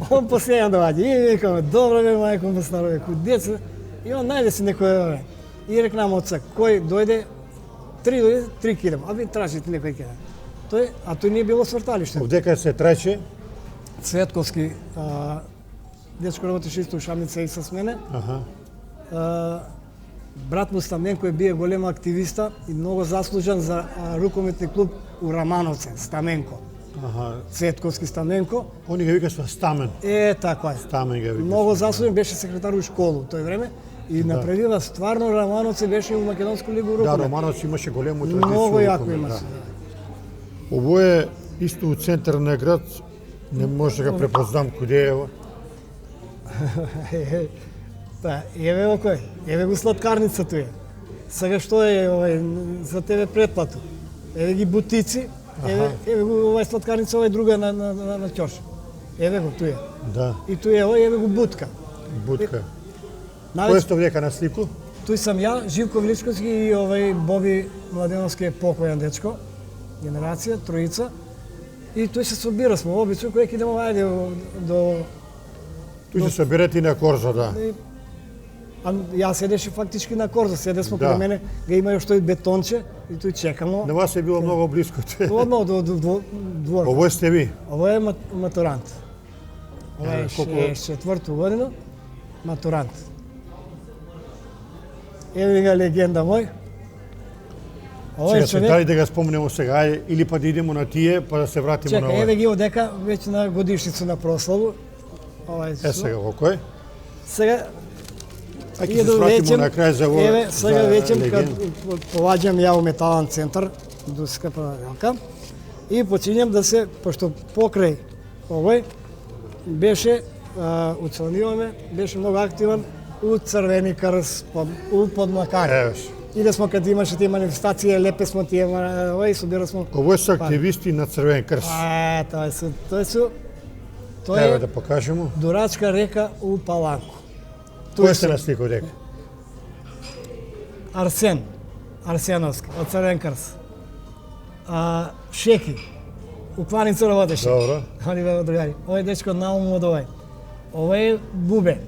Он последен доаѓа и викаме, добро бе мајко му старове, ку деца. И он најде си некој и рекнам отца, кој дојде, 3 дојде, 3 кидам, а ви тражите некој кида. А тој не било сврталиште. Овдека се Трајче. Цветковски, дечко работеше исто у Шамница и с мене. Брат му Стаменко е бие голема активиста и многу заслужен за рукометни клуб у Рамановце, Стаменко. Цветковски Стаменко. Они го викаш Стамен. Така е. Стамен го викаш. Многу заслужен, беше секретар у школу тој време и направила стварно Рамановце беше у Македонску лигу рукомет. Да, Рамановце имаше голему традиција. Многу јако имаше. Ово е исто у центар на град. Не може да го препознам куде е ово. Па, еве кој, еве го сладкарница туја. Сега што е за тебе претплату? Еве ги бутици, еве го овај сладкарница, овај друга на ќош. Еве го туја. Да. И туја овај еве го бутка. Бутка. Кој сте овдека на слику? Тој сам ја, Живко Величковски и овај Боби Младеновски е покојан дечко. Генерација, тројица. И тој се собира смо, обично кој ќе идемо ајде до... Тој се собирате и на Корзо, да. А јас седеше фактички на Корзо, седе смо кај мене, га има još тој бетонче и тој чекамо. На вас е било многу близко. Одно до двор. Ово сте ви? Ово е матурант. Ова е 64-ту година, матурант. Еве га легенда мој. Сега се дали да го спомнемо сега или па да идемо на тие, па да се вратиме на ова. Чека, еве ги одека веќе на годишницу на прославу. Сега во кој? Сега ќе се вратиме на крај за ова. Еве, сега веќе кад поваѓам ја у метален центар, до скапа велка, и почињам да се, пошто покрај овој беше уцелниваме, беше многу активен у Црвени крст, у Подмакари. И да смо кад имаше тие манифестации, лепе смо тие, овој собира смо. Овој се активисти на Црвен крст. Тоа е да покажемо. Дурачка река у Паланку. Кој сте на слика дека? Арсеновски, од Црвен крст. Шеки, у Кланица работеше. Добро. Они беа другари. Овој дечко наум од овој. Овој е Бубе,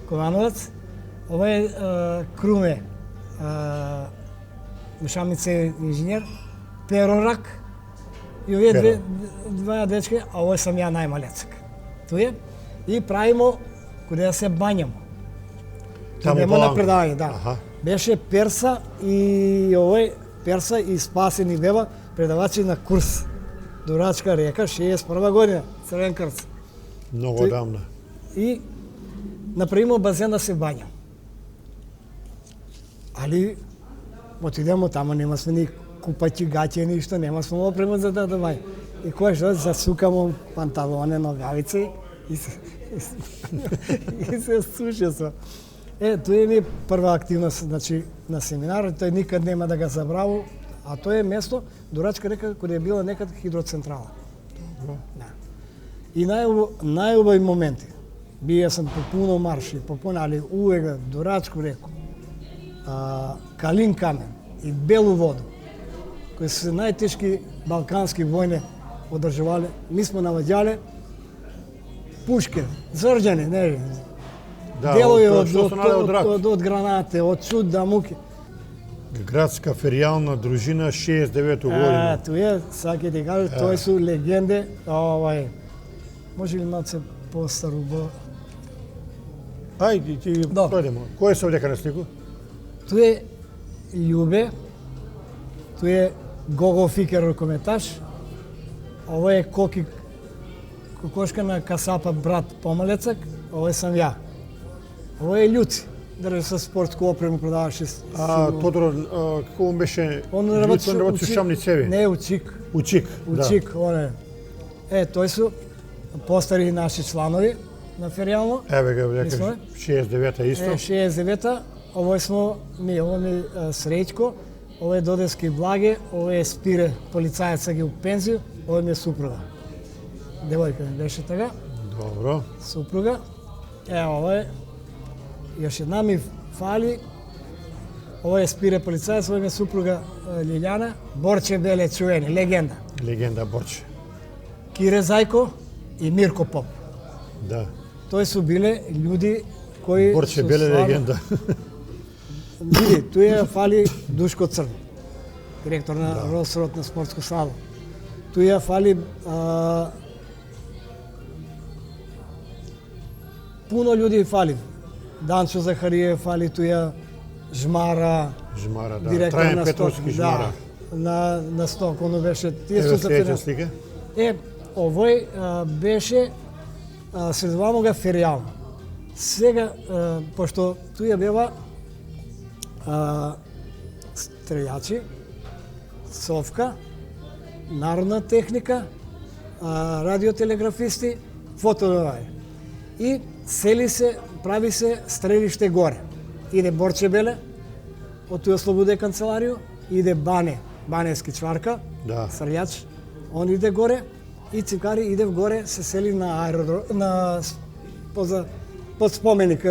Ковановец. Ова е Круме, мешамница инженер, Перорак, и овие два дечки, а овој сам ја најмалецак. Туе и правимо каде да се бањамо. Таму Идемо на Баланка. предавање, да. Аха. Беше Перса и овој Перса и Спасени Беба, предавачи на курс. Дурачка река, 61 година, Црвен крц. Многу одамна. И направимо базен да се бањам. Али отидемо тамо, нема сме ни купаќи гаќи, ништо, нема сме опрема за да бањам. И кој што засукамо панталоне, ногавици и се суши со. Тоа е прва активност, значи, на семинар, тој никад нема да го забраву, а тоа е место, Дурачка река, каде е била некад хидроцентрала. Да. И најубави моменти. Бија сам по пуно марши, по пуно, али увека Дурачку реку, Калин камен и Белу воду, кои се најтешки балкански војни одржувале, ми сме наваѓале пушки, зрđани, не, Да, делови тоа што се наде од рак. од гранате, од чуда, муки. Градска феријална дружина 69 година. Тоа сега ќе ти кажа, тоа су легенде, може ли малце постару го? Ајде, ти дојдемо. Кој се овдека на слику? Тоа е Љубе, тоа е Гого Фикер рукометаш, ова е Кокошка на Касапа брат помалецак, ова е сам ја. Ова е Љуци, држи со спортску опрему, продаваше. Тодор, како он беше? Он работи со шамни цеви. Не, Учик. Учик, да. Учик, он е. Тој су постари наши чланови на феријално. Еве га, дека 69-та исто. 69-та, овој смо ми, ово ми Среќко, ово е Додески Благе, ово е Спире, полицајеца ги у пензију, ово ми е супруга. Девојка ми беше така. Добро. Супруга. Ово е, још една ми фали, ово е Спире полицајец, ово ми е супруга Лилјана, Борче Беле чуени, легенда. Легенда Борче. Кире Зајко и Мирко Поп. Да. Тој су биле луѓи кои Борче Беле легенда. Види, туја фали Душко Црн, директор на Росрот на спортско сало. Туја фали пуно луѓи фали. Данчо Захариев фали туја, Жмара, Жмара, да. директор Трајан на Петровски Жмара. на Сток, оно беше тие Еве су следеќа слика. Овој беше средувamo га феријално. Сега, пошто туја бева стрелјачи, совка, народна техника, радиотелеграфисти, фотографи. И сели се, прави се стрелиште горе. Иде Борче Беле, од туја слободе канцеларију, иде Банески чварка, Да. стрелјач, он иде горе, и Цикари иде вгоре, се сели на аеродром, под споменик,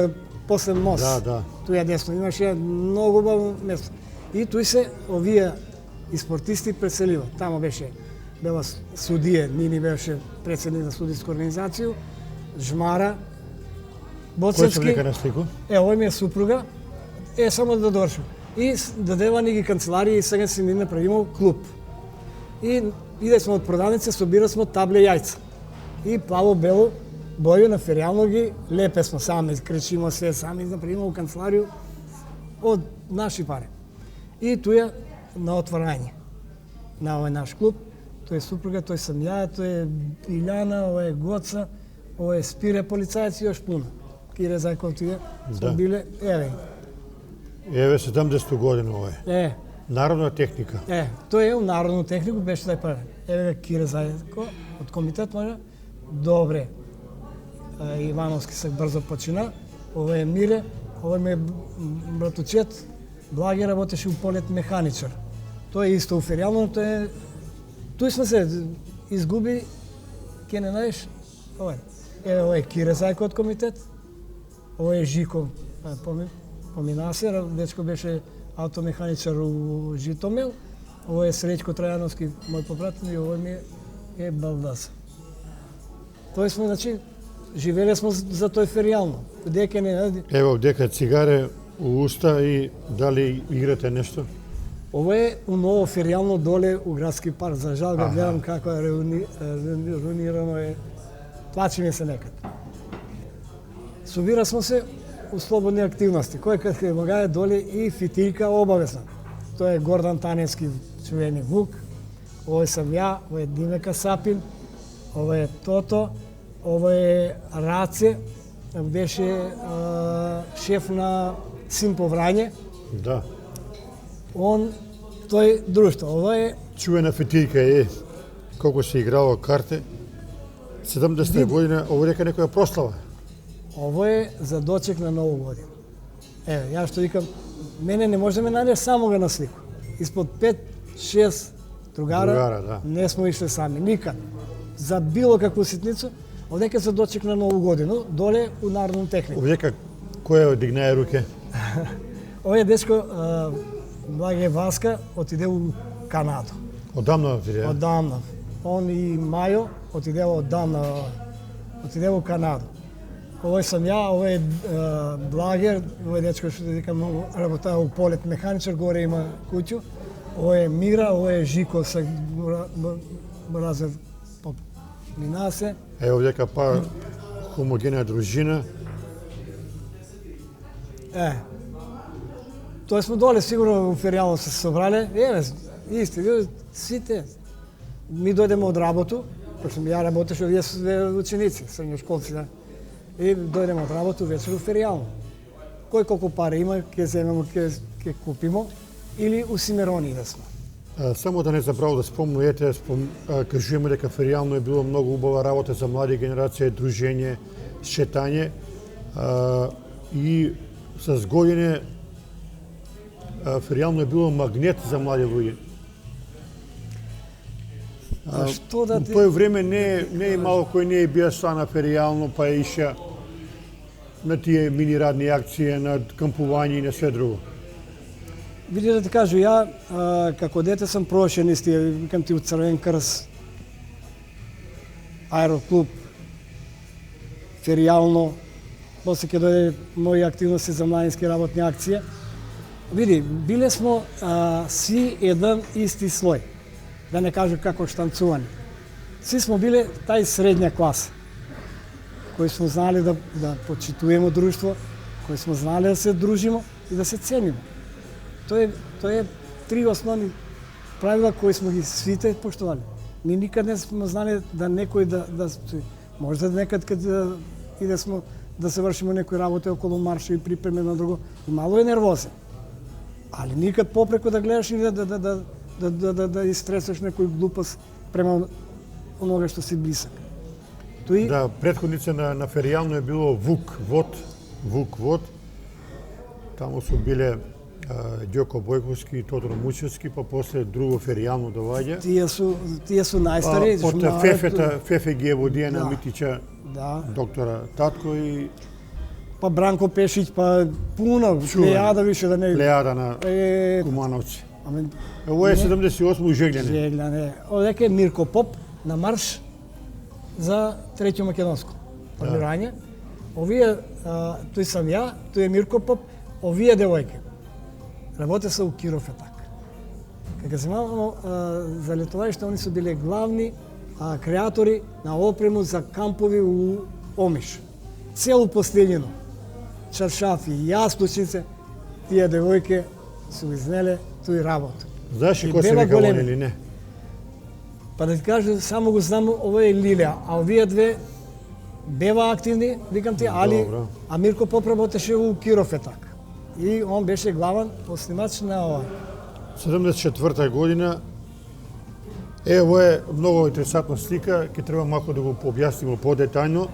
после мост. Да, да. Туја десно имаше многу убаво место. И туј се овие и спортисти преселива. Тамо беше бела судија, Нини беше председник на судијска организација, Жмара, Кој се Боцевски. влека на слику? Овој ми е супруга. Само да довршам. И дадева ни ги канцеларија и сега си ни направимо клуб. И иде сме од продавница, собира сме табле јајца. И плаво-бело боју на феријално ги лепе сме сами, кречимо се сами, направимо у канцеларiju од наши пари. И туја на отворање на овој наш клуб, тој е супруга, тој сам ја, тој е Илјана, ова е Гоца, ова е Спире полицајец и још пуно. Кире Зајков тие сме биле, Еве 70 година овој. Народна техника. Тој е у народну технику, беше тај прв. Еве Кире Зајков од комитет може. Добре. Ивановски се брзо почина. Ова е Мире, ова е братучет. Благе работеше у полет механичар. Тој е исто у феријално, тој сме се изгуби, ке не најдеш ова. Ова е Кире Зајков од комитет. Ова е Жико, помина се, дечко беше автомеханичар у Житомел. Ова е Среќко Трајановски, мој попратен, и ова ми е Балдас. Тој сме, значи, живеле смо за тој феријално. Дека не, Ево, дека цигаре у уста и дали играте нешто? Ово е у ново феријално доле у градски парк. За жал го гледам како е реунирано е. Плачи ми се некад. Собира смо се у слободни активности. Кој кај мога е доле и фитилка обавезна. Тоа е Гордан Таневски, чувени Вук. Ово сам ја, ово е Димека Сапин, ово е Тото, ово е Раце, беше шеф на Симпо Врање. Да. Тој друштво. Ово е Чувена фитилка е колку се играло карте. 70 година, ово дека некоја прослава. Ово е за дочек на Нову година. Еве, ја што викам, мене не може да ме најде само га на слику. Испод 5-6 другара, да. не смо ишле сами, никад. За било какvu ситницу, овдека за дочек на Нову годину, доле у Народном технику. Овдека кој дигнае руке? Овој дечко, Благе Васка, отиде у Канаду. Одамна отиде? Одамна. Он и Мајо отиде одамна, отиде у Канаду. Овој сам ја, овој е Благер, овој дечко што викам работа у полет механичар, горе има куќу. Овој е Мира, овој е Жико се разер мина се. Е, овдека па хомогена дружина. Тоа сме доле сигурно у феријално се собрале. Еве, исти, сите. Ми дојдеме од работу, пошто ја работеше, овие се ученици, средњошколци, да. И дојдеме од работу вечер у феријално. Кој колку пари има, ќе земеме, ќе купимо, или у Симерони да сме. Само да не забраво да спомнуете, кажуваме дека феријално е било многу убава работа за млади генерација, дружење, шетање и с години феријално е било магнет за млади луѓе. Што да ти... Тој време не е мало кој не е бија са на феријално, па е иша на тие мини радни акции, на кампување и на све друго. Види да ти кажу, ја како дете сам прошен исти, викам ти у Црвен крст, аероклуб, феријално, после ќе дојде мои активности за младински работни акции. Види, биле смо сви еден исти слој, да не кажу како штанцувани. Сви смо биле тај средња класа, кои смо знали да почитуваме друштво, кои смо знали да се дружимо и да се цениме. Тоа е три основни правила кои смо ги свите поштовали. Ни никад не сме знали да некој може да некад кога иде смо да се вршиме некои работи околу марши и припреме на друго, и мало е нервозен. Али никад попреко да гледаш и да истресаш некој глупост према онога што си блисак. Да, претходница на феријално е било Вук Вод. Таму су биле Ѓоко Бојковски и Тодор Мучевски, па после друго феријално доаѓа. Тие су најстари. Од Фефе ги е водија на Митича, доктора Татко и... Па Бранко Пешиќ, па пуно, плејада више да не... Плејада на Кумановци. Ово е 78 Жегляне. Жегляне. Овдека е Мирко Поп на марш за Треќо македонско формирање. Овие, тој сам ја, тој е Мирко Поп, овие девојки работе се у Кирофетак. Кога земавamo за летовиште, они су биле главни креатори на опрему за кампови у Омиш. Целу постелјину, чаршафи, јаснучице, тие девојки су изнеле тој работа. Знаеш кој се вика он или не? Па да ти кажу, само го знам, ова е Лилија, а овие две бева активни, викам ти, али, а Мирко Поп работеше у Кирофетак. И он беше главен оснимач на ова. 74-та година. Ово е многу интересантна слика, ќе треба малку да го пообјаснимо подетајно.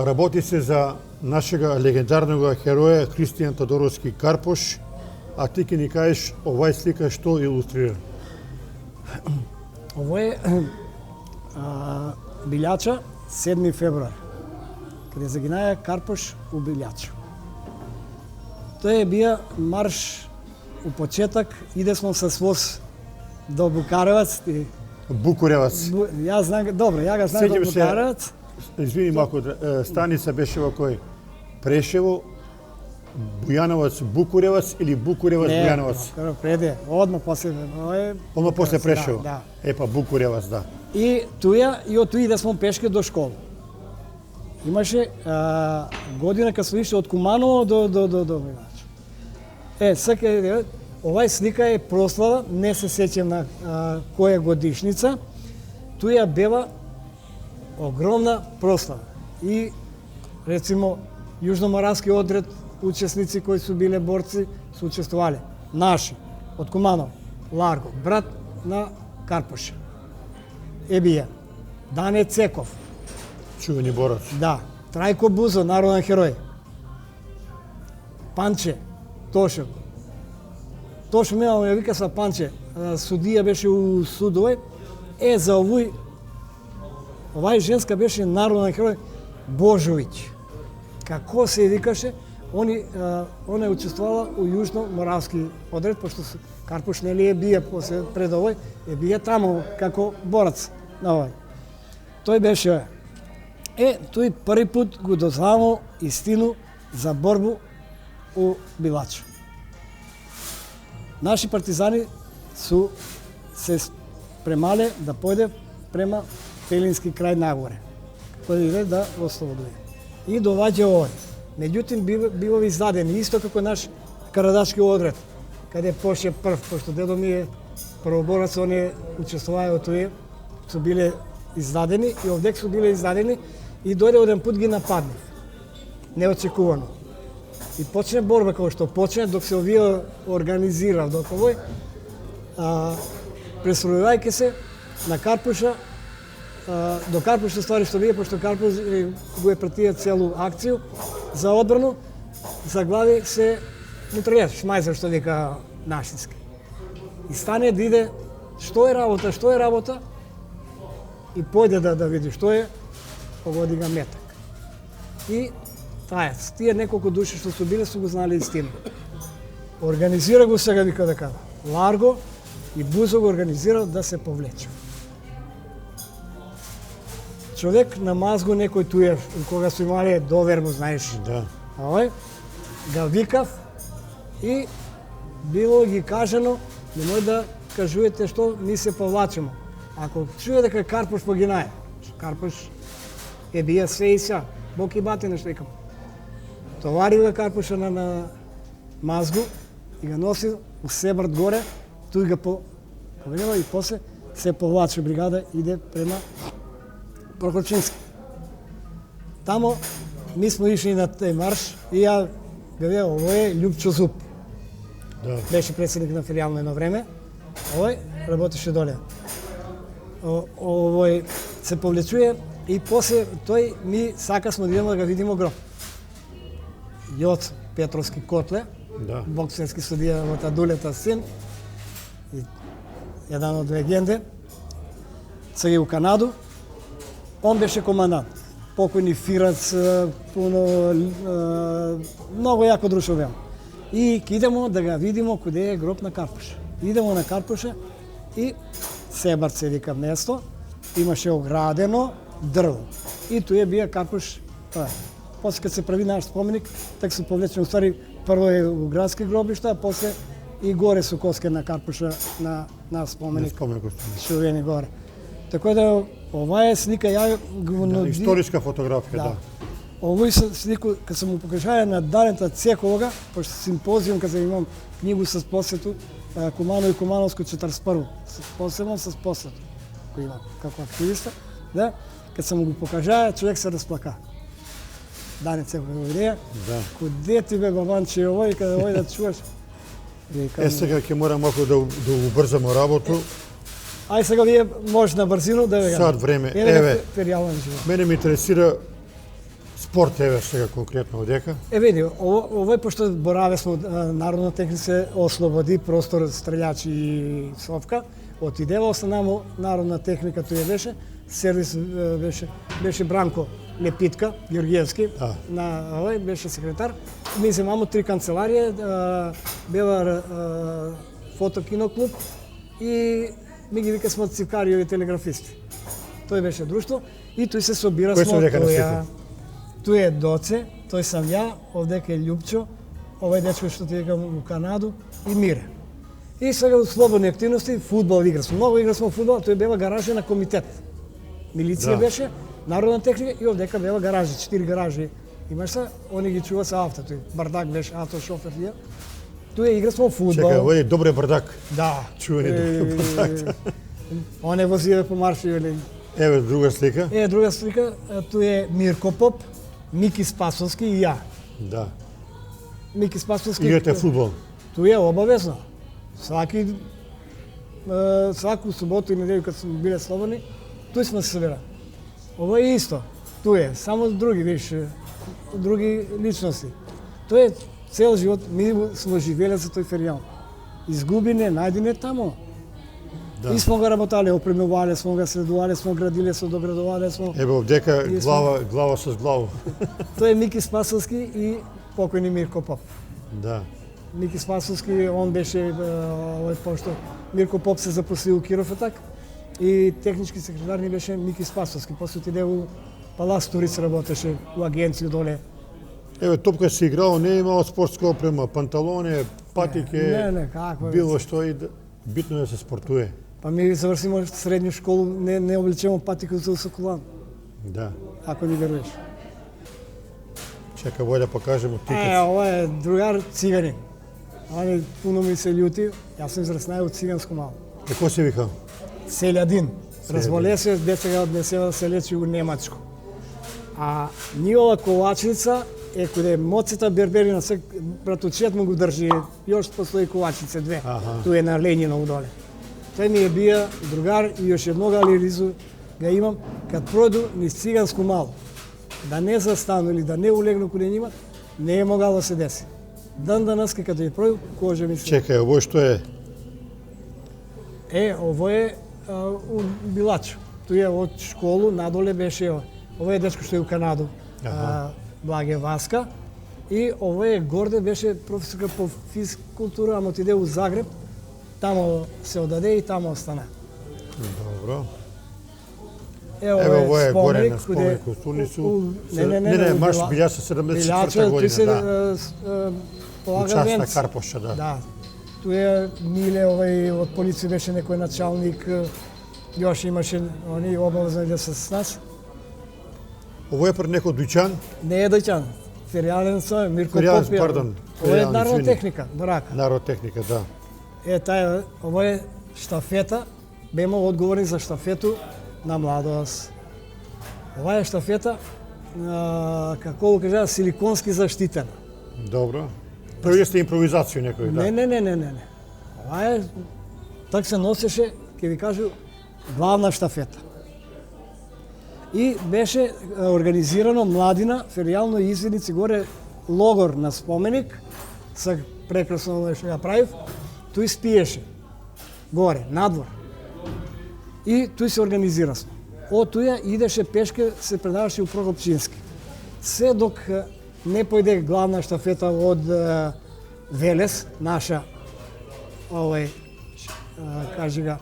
Работи се за нашега легендарного хероја Христијан Тодоровски Карпош, а ти ќе ни кажеш овај слика што илустрира. Ово е Билјача, 7 февруар, каде загинаја Карпош у Билјача. Тоа е бија марш у почеток, иде смо со воз до Букаревац. Букуревац. Ја знам, добро, ја га знам до Букаревац. извини малку, станица беше во кој? Прешево, Бујановац, Букуревац или Букуревац, Бујановац? Не, преде, одма после Одма после Прешево. Да. Епа Букуревац, да. И туја, и од туи да смо пешки до школа. Имаше година кога сме ишли од Куманово до Милач. Сега овај слика е прослава, не се сеќам на која годишница. Туја бева огромна прослава. И рецимо Јужноморавски одред, учесници кои су биле борци, су учествувале. Наши, од Куманово, Ларго, брат на Карпуша. Ебија, Дане Цеков, Чувени борац. да, Трајко Бузо, народен херој. Панче, Тошев. Тошев имало ја вика са Панче, судија беше у судовој. За овај женска беше народен херој Божовиќ. Како се викаше, она е учествувала у Јужно-Моравски одред, пошто Карпуш нели е бија после пред овој, е бија таму како борац на овој. Тој беше тој први пат го дознавамо истину за борбу у Билачо. Наши партизани се спремале да појде према Пелински крај нагоре. Тој иде да ослободува. И доваѓа овој. Меѓутоа бива издадени исто како наш Карадашки одред, каде поше прв, пошто дедо ми е првоборац, они учествуваа од тој, су биле издадени и овдек су биле издадени и дојде еден пат ги нападнив. Неочекувано. И почне борба како што почне, док се овие организира, док овој, пресројувајќи се на Карпуша, до Карпуша ствари што бие, пошто Карпуш го е пратија целу акцију за одбрану, заглави се митралјез, шмајзер што вика нашински. И стане да иде што е работа, и појде да види што е, погоди ga метак. И тајац, тие неколку души што су биле, су го знали истина. Организира го сега, вика да кажа, Ларго и Бузо го организира да се повлече. Човек на мазго некој тујер, кога су имале довербу, знаеш. Да. Га викав и било ги кажано, немој да кажувате што ми се повлачемо. Ако чуе дека Карпуш погинае, Карпуш е бија се и ся, Бог и батина што викам. Товари го Карпуша на мазгу и го носи у Себрт горе, туј го повелива и после се повлаче бригада, иде према Прокопчински. Тамо ми смо ишли на тој марш и ја гледа, овој е Љупчо Зуб. Да. Беше председник на филијално едно време. Овој работеше доле. Овој се повлечува и после тој ми сакасмо да идеме да го видимо гроб. Јоц Петровски Котле, Да. боксерски судија во Тадулета син, и еден од легенде, сега у Канаду. Он беше командант. Покојни Фирац, пуно, многу јако друштво беа. И идемо да го видимо каде е гроб на Карпуша. Идемо на Карпуша и Себарт се вика место, имаше оградено дрво. И туе бија Карпуш. После кога се прави наш споменик, така се повлече, уствари прво е у градски гробишта, а после и горе су коске на Карпуша на споменик. Шувени горе. Така да ова е слика, ја го Да, историска фотографија, да. Овој слику, кога се му покажаја на Данета Цековга, пошто симпозиум, кога имам книгу с посету, Куманово и Кумановско 41, посебно с посету, кој имам како активиста, да, кога се му го покажаја, човек се расплака. Дане Цековга идеја, Да. Куде ти бе бабанче овој, кога овој да чуваш? Сега ќе морам малку да убрзаме работу. Ај сега вие може на брзину да вега. Сад време, еве. Реален живот. Мене ме интересира спорт, еве сега конкретно одека. Види, овој пошто бораве смо Народна техника се ослободи простор стрелјачи и совка, отидева останамо Народна техника тој беше, сервис беше Бранко Лепитка Ѓоргиевски, Да. на овој беше секретар. Ми земамо 3 канцеларија, бела фотокиноклуб и ми ги вика смо цивкари и телеграфисти. тој беше друштво и тој се собира Кој се дека на тој слика? тој е Доце, тој сам ја, овдека е Љупчо, овој дечко што ти викам у Канаду и Мире. И сега у слободни активности, фудбал игра сме. Многу игра сме фудбал, тој бева гаража на комитет. Милиција Да. беше, народна техника и овдека бева гаражи, 4 гаражи. Имаше, они ги чува со авто, тој бардак беше авто шофер ја. Тој игра сме фудбал. Чекај, овој е добре бардак. Да. Чувани добре бардак. Он е возија по марши или. Еве друга слика. Друга слика, тој е Мирко Поп, Мики Спасовски и ја. Да. Мики Спасовски. Играте фудбал. Тој е обавезно. Сваку суботу и неделю кога сме биле слободни, тој сме се собира. Ова е исто. Тој е само други, виж, други личности. Тој е цел живот, ми сме живеле за тој феријал. Изгубине, најдене тамо. Да. И смо го работале, опремувале, смо го следувале, смо градиле, со доградувале, смо. Еве овдека И сме- глава со глава. Тој е Мики Спасовски и покојни Мирко Поп. Да. Мики Спасовски, он беше овој пошто Мирко Поп се запосли у Кирофетак и технички секретар ни беше Мики Спасовски. После отиде у Палас Туриц, работеше у агенција доле. Еве топка се играло, не е имало спортска опрема, панталоне, патике, Не, какво било што и битно е да се спортуе. Па ми завршимо средњу школу, не облечемо патику за соколан, Да. ако ни веруваш. Чека вој да покажемо тикет. Ова е другар циганин. Ани пуно ми се љути, јас сум израснаа од циганско мало. Како се вика? Селјадин. Разболе се, деца го однесела да се лечи у Немачко. А нивова ковачница е каде моцата берберина, се братучијат му го држи, још постои ковачница две. Аха. Ту е на Лениново доле. Тој ми е бија другар и још еднога алиризу ga имам, кад пројду низ циганско мало. Да не застану или да не улегну каде нима, не е могало да се деси. Дан данаска каде ја пројду, кожа ми се. Чекај, овој што е? Ово е у Билачо. Тој е од школу, надоле беше ова е дечко што е у Канаду, Благе Васка. И ово е горде беше професорка по физкултура, ама отиде у Загреб, тамо се одаде и тамо остана. Добро. Еве Ово е горе на куде- споменик у Турницу. Не, марш Била- Билјача 74 Билјачо, тој се година, да. полага Участ на венц. Карпоша, да. Да. Тој е Миле, од полиција беше некој началник, још имаше они обавезно да се с нас. Ово е пред некој дуќан, Не е дојчан. Феријален со Мирко Феријален, Попија. пардон, Ова е феријален, народна извини. техника, до рака. наротехника, да. Ова е штафета, бема одговорни за штафету на младост. Ова е штафета, како го кажа, силиконски заштитена. Добро. Правиле сте импровизација некој, да. Не. Ова е, так се носеше, ќе ви кажу, главна штафета. И беше организирано младина, феријално изведници горе логор на споменик, са прекрасно што ја правив, тој спиеше горе, надвор. И тој се организира. Од туја идеше пешке, се предаваше у Прокопчински. Се док не појде главна штафета од Велес, наша, кажи га,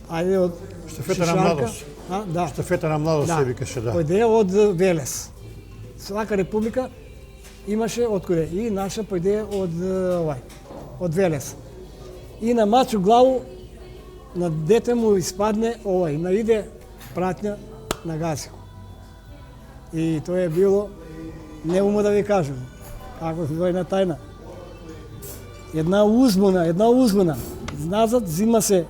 ајде од Штафета на Шишарка. младост. Да. Штафета на младост се викаше, да. Појде од Велес. Свака република имаше откуде и наша појде од Велес. И на Мачу главу на дете му испадне наиде пратња на Газио. И тоа е било, не уму да ви кажам, ако војна тајна. Една узбуна. Назад зима се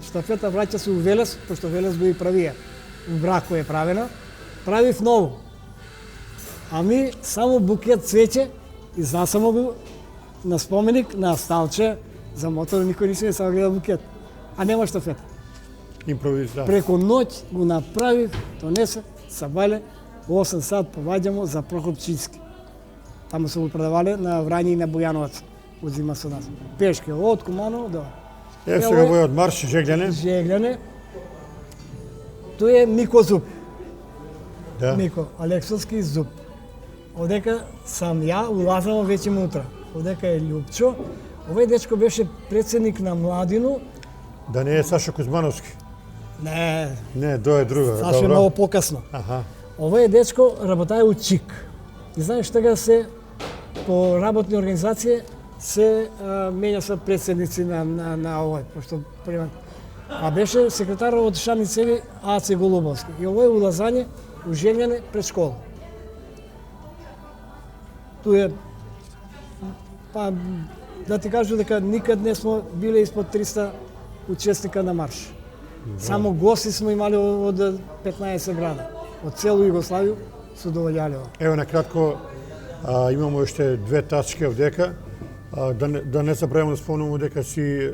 штафета, враќа се у Велес, пошто Велес го и правија. У Брако е правена. Правив ново. А ми само букет цвеќе и засамо го на споменик, на сталче, за мотор никој не се само гледа букет. А нема штафета. Импровизација. Преку ноќ го направив, донесе, сабале, 8 сат поваѓамо за Прокопчински. Таму се го продавале на Врање и на Бојановаc. Узима со нас. Пешке од Куманово до Еве сега вој од марш Жегляне. Жегляне. Тој е Мико Зуб. Да. Мико Алексовски Зуб. Одека сам ја улазам веќе мутра. Одека е Љупчо. Овој дечко беше председник на младину. Да не е Сашо Кузмановски. Не, Не, тоа е друга. Саше добро. многу покасно. Аха. Овој дечко работае у ЧИК. И знаеш, тега се по работни организации се менја се председници на овој, пошто пример. А беше секретар од Шамицеви Аце Голубовски. И овој у Лазање, у Женјане пред школа. Ту е, па, да ти кажу дека никад не смо биле испод 300 учесника на марш. Само гости смо имали од 15 града. Од целу Југославија се доволјале. Ево на кратко, имамо уште 2 тачки овдека. Да не забраваме да спомнеме дека си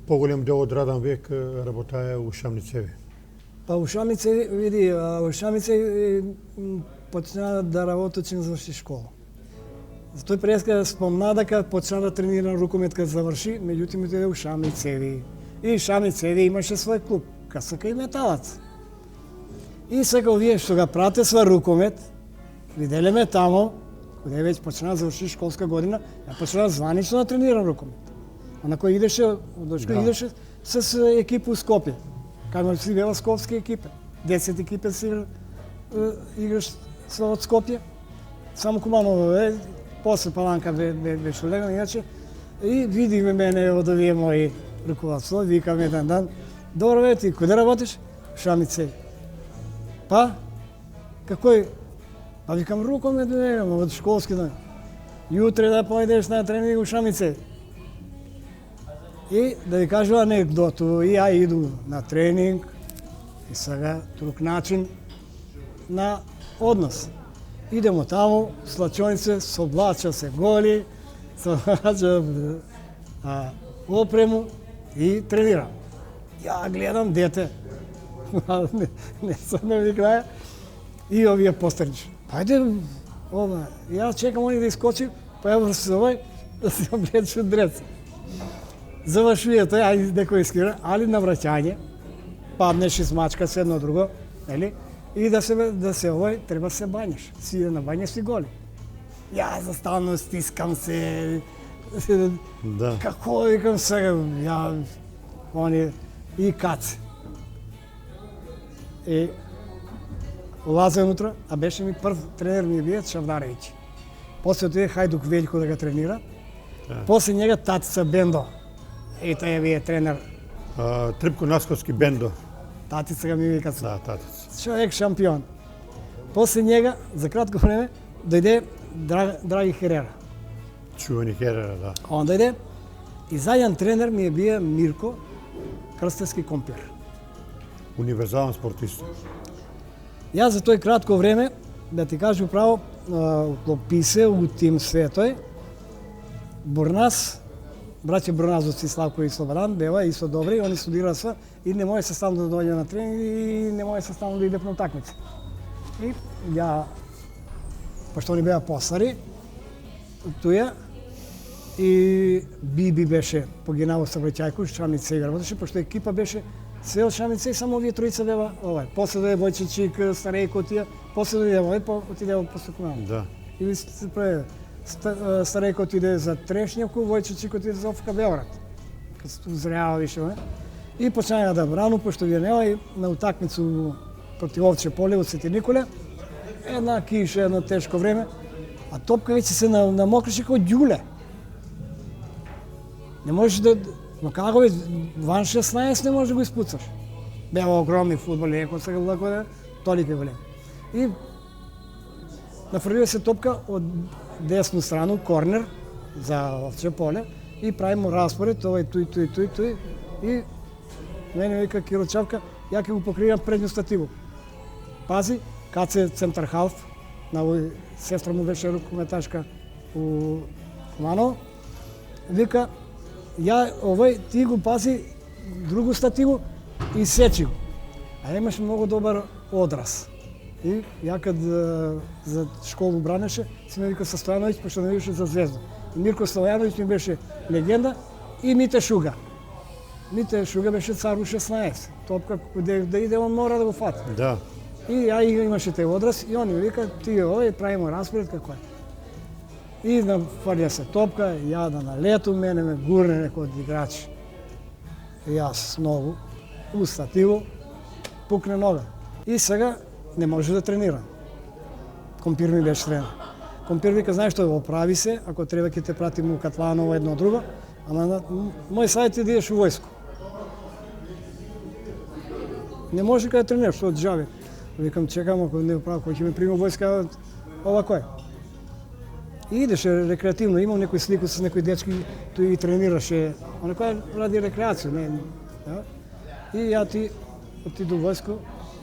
поголем дел од раден век работае у Шамницеви. Па у Шамицеви, види, у Шамицеви почна да работи чин заврши школа. Тој преска спомна дека почна да тренира рукомет кога заврши, меѓутоа тој е у Шамицеви. И Шамицеви имаше свој клуб, КСК и Металац. И сега овие што га прате со рукомет, виделе ме тамо, кога веќе почна да заврши школска година, ја почна званично да тренирам рукомет. Она кој идеше, дочко идеше с екипа у Скопје. Кај си беа скопски екипи. 10 екипи си играш со од Скопје. Само Куманово после Паланка беше легнал, иначе и види мене од овие мои руководство, викам еден дан, добро бе, ти каде работиш? Шамицеви. Па, какој? Па викам рукомет од школски дан. Јутре да појдеш на тренинг у Шамицеви. И да ви кажу анекдоту, и ја иду на тренинг, и сега друг начин на однос. Идемо таму, слачонице, соблача се голи, соблача опрему и тренирам. Ја гледам дете, не сам не викаја, и овие пострничи. Ајде, ова, ја чекам они да искочи, па ја врз овој, да се облече дрец. Завршuje тој, ајде некој искира, али на враќање, паднеш и смачка се едно друго, нели? И да се овој, треба се бањеш. Си иде на бања, си голи. Ја заставно стискам се, Да. како викам сега, ја, они, и кац. И улазе внутра, а беше ми прв тренер ми бие Шавдаревиќ. После тој Хајдук Велјко да го тренира. После njega татица Бендо. И тој е тренер. Трипко Насковски Бендо. Татица га ми вика. Да, татица. Човек шампион. После njega, за кратко време, дојде Драги Херера. Чувани Херера, да. Он дојде и зајден тренер ми е бие Мирко Крстевски Компир. Универзален спортист. Јас за тој кратко време, да ти кажу право, Лописе, у тим све тој, Бурнас, браќа Бурназовци Славко и Слободан, беа исто добри, они студираа све и не може се стално да дојде на тренинг и не може се стално да иде на утакмици. И ја, пошто они беа постари, туја, и Биби беше погинало со Враќајко, Шамицеви работеше, пошто екипа беше све од Шамицеви, само овие тројца беа овај. После дојде Војчичик, Старејко тие, после дојде овај, отиде после Куманово. Да. Или се прави Старејко отиде за Трешњевку, Војчичик отиде за ОФК Белград. Кад се узреава више, и почнаа да брану, пошто ги нема и на утакмицу против Овче поле од Свети Николе, една киша, едно тешко време, а топка веќе се намокрише како ѓуле. Не можеш да, но како бе, ван 16 не можеш да го испуцаш. Беа огромни фудбали, еко сега лако да, толика голем. И нафрлива се топка од десну страну, корнер, за Овче поле, и правимо распоред, овај туј, и мене вика Киро Чавка, ја ќе го покривам предњу стативу. Пази, кад се центар халф, на овој сестра му беше рукометашка у Куманово, вика, ја овој ти го пази другу стативу и сечи го. А имаше многу добар одраз. И ја кад за школу бранеше, си ме вика Стојановиќ, пошто не беше за Звезда. И Мирко Стојановиќ ми беше легенда и Мите Шуга. Мите Шуга беше цар у 16. Топка да иде, он мора да го фати. Да. И ја имаше тој одраз и он ми вика, ти овој, правимо распоред како е. И фрлја се топка, ја да налету, мене ме гурне некој од играч. И јас многу. устативо, пукне нога. И сега не може да тренира. Компир ми беше тренер. Компир вика, знаеш што, оправи се, ако треба ќе те пратим у Катланово едно друго, ама мој сајт е да идеш у војско. Не може кај тренер, што од джаве. Викам, чекам, ако не оправи, кој ќе ме прима војска, ова кој? И идеше рекреативно, имам некој слику с некои дечки, тој и тренираше, а некој ради рекреација, не. Да? И ја ти отиду војско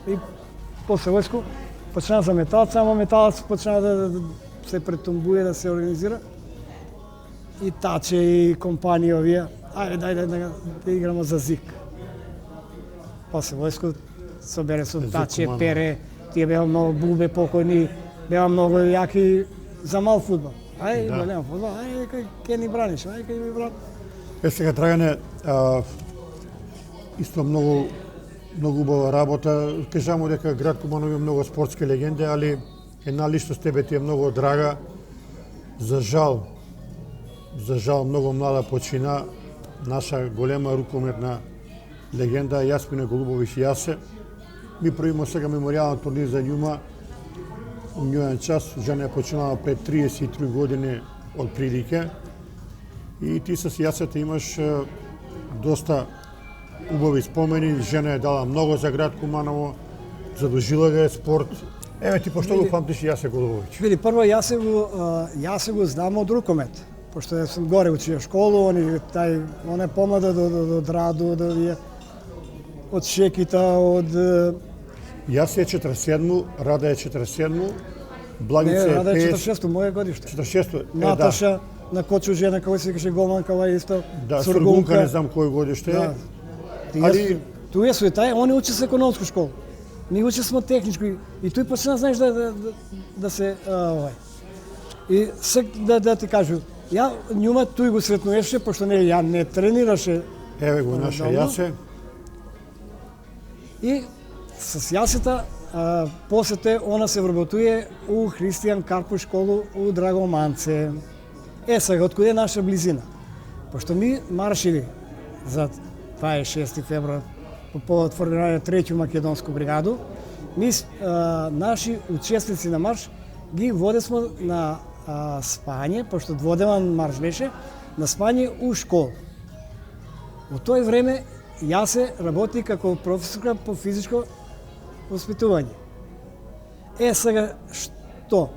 и после војско почна за металец, само металец почна да се претумбуе, да се организира. И Таче и компанија овие, ајде да играмо за ЗИК. После војско собере со Таче, Пере, тие беа многу Бубе покојни, беа многу јаки за мал фудбал. Ајде, голем фудбал, ајде ке ни браниш, ајде ке ни брани. Сега, Драгане, исто многу убава работа. Кажамо дека град Куманово има многу спортски легенди, али една личност тебе ти е многу драга. За жал многу млада почина наша голема рукометна легенда Јаспина Голубовиќ Јасе. Ми правиме сега меморијален турнир за њума. У њојен час, жена е починала пред 33 години од прилike. И ти с Јасета имаш доста убави спомени. Жена е дала многу за град Куманово, задолжила ga je спорт. Еве ти пошто го памтиш Јасе Голубовиќ? Види, прво јас го знам од рукомет, пошто јас сум горе учио школу, он е помлада од Раду, од Шекита, од Јасе е 47, Рада е 47, Благица е 50. Рада е 46, моје годиште. 46, Наташа, на Кочу жена, како се викаше голманка, ова исто. Сургунка, не знам кој годиште е. Али туе се тај, они учи се економска школа. Ми учи смо техничко и тој почна, знаеш, да се И се да ти кажу, ја њума тој го сретнуваше, пошто ја не тренираше. Еве го наша Јасе. И с Јасета посете она се вработуе у Христијан Карпуш школу у Драгоманце. Сега, откуде е наша близина? Пошто ми маршили за 26 февруар по повод формирање треќу македонску бригаду, ми наши учесници на марш ги водесмо на спање, пошто дводневен марш беше, на спање у школа. Во тој време Јасе работи како професорка по физичко воспитување. Сега што?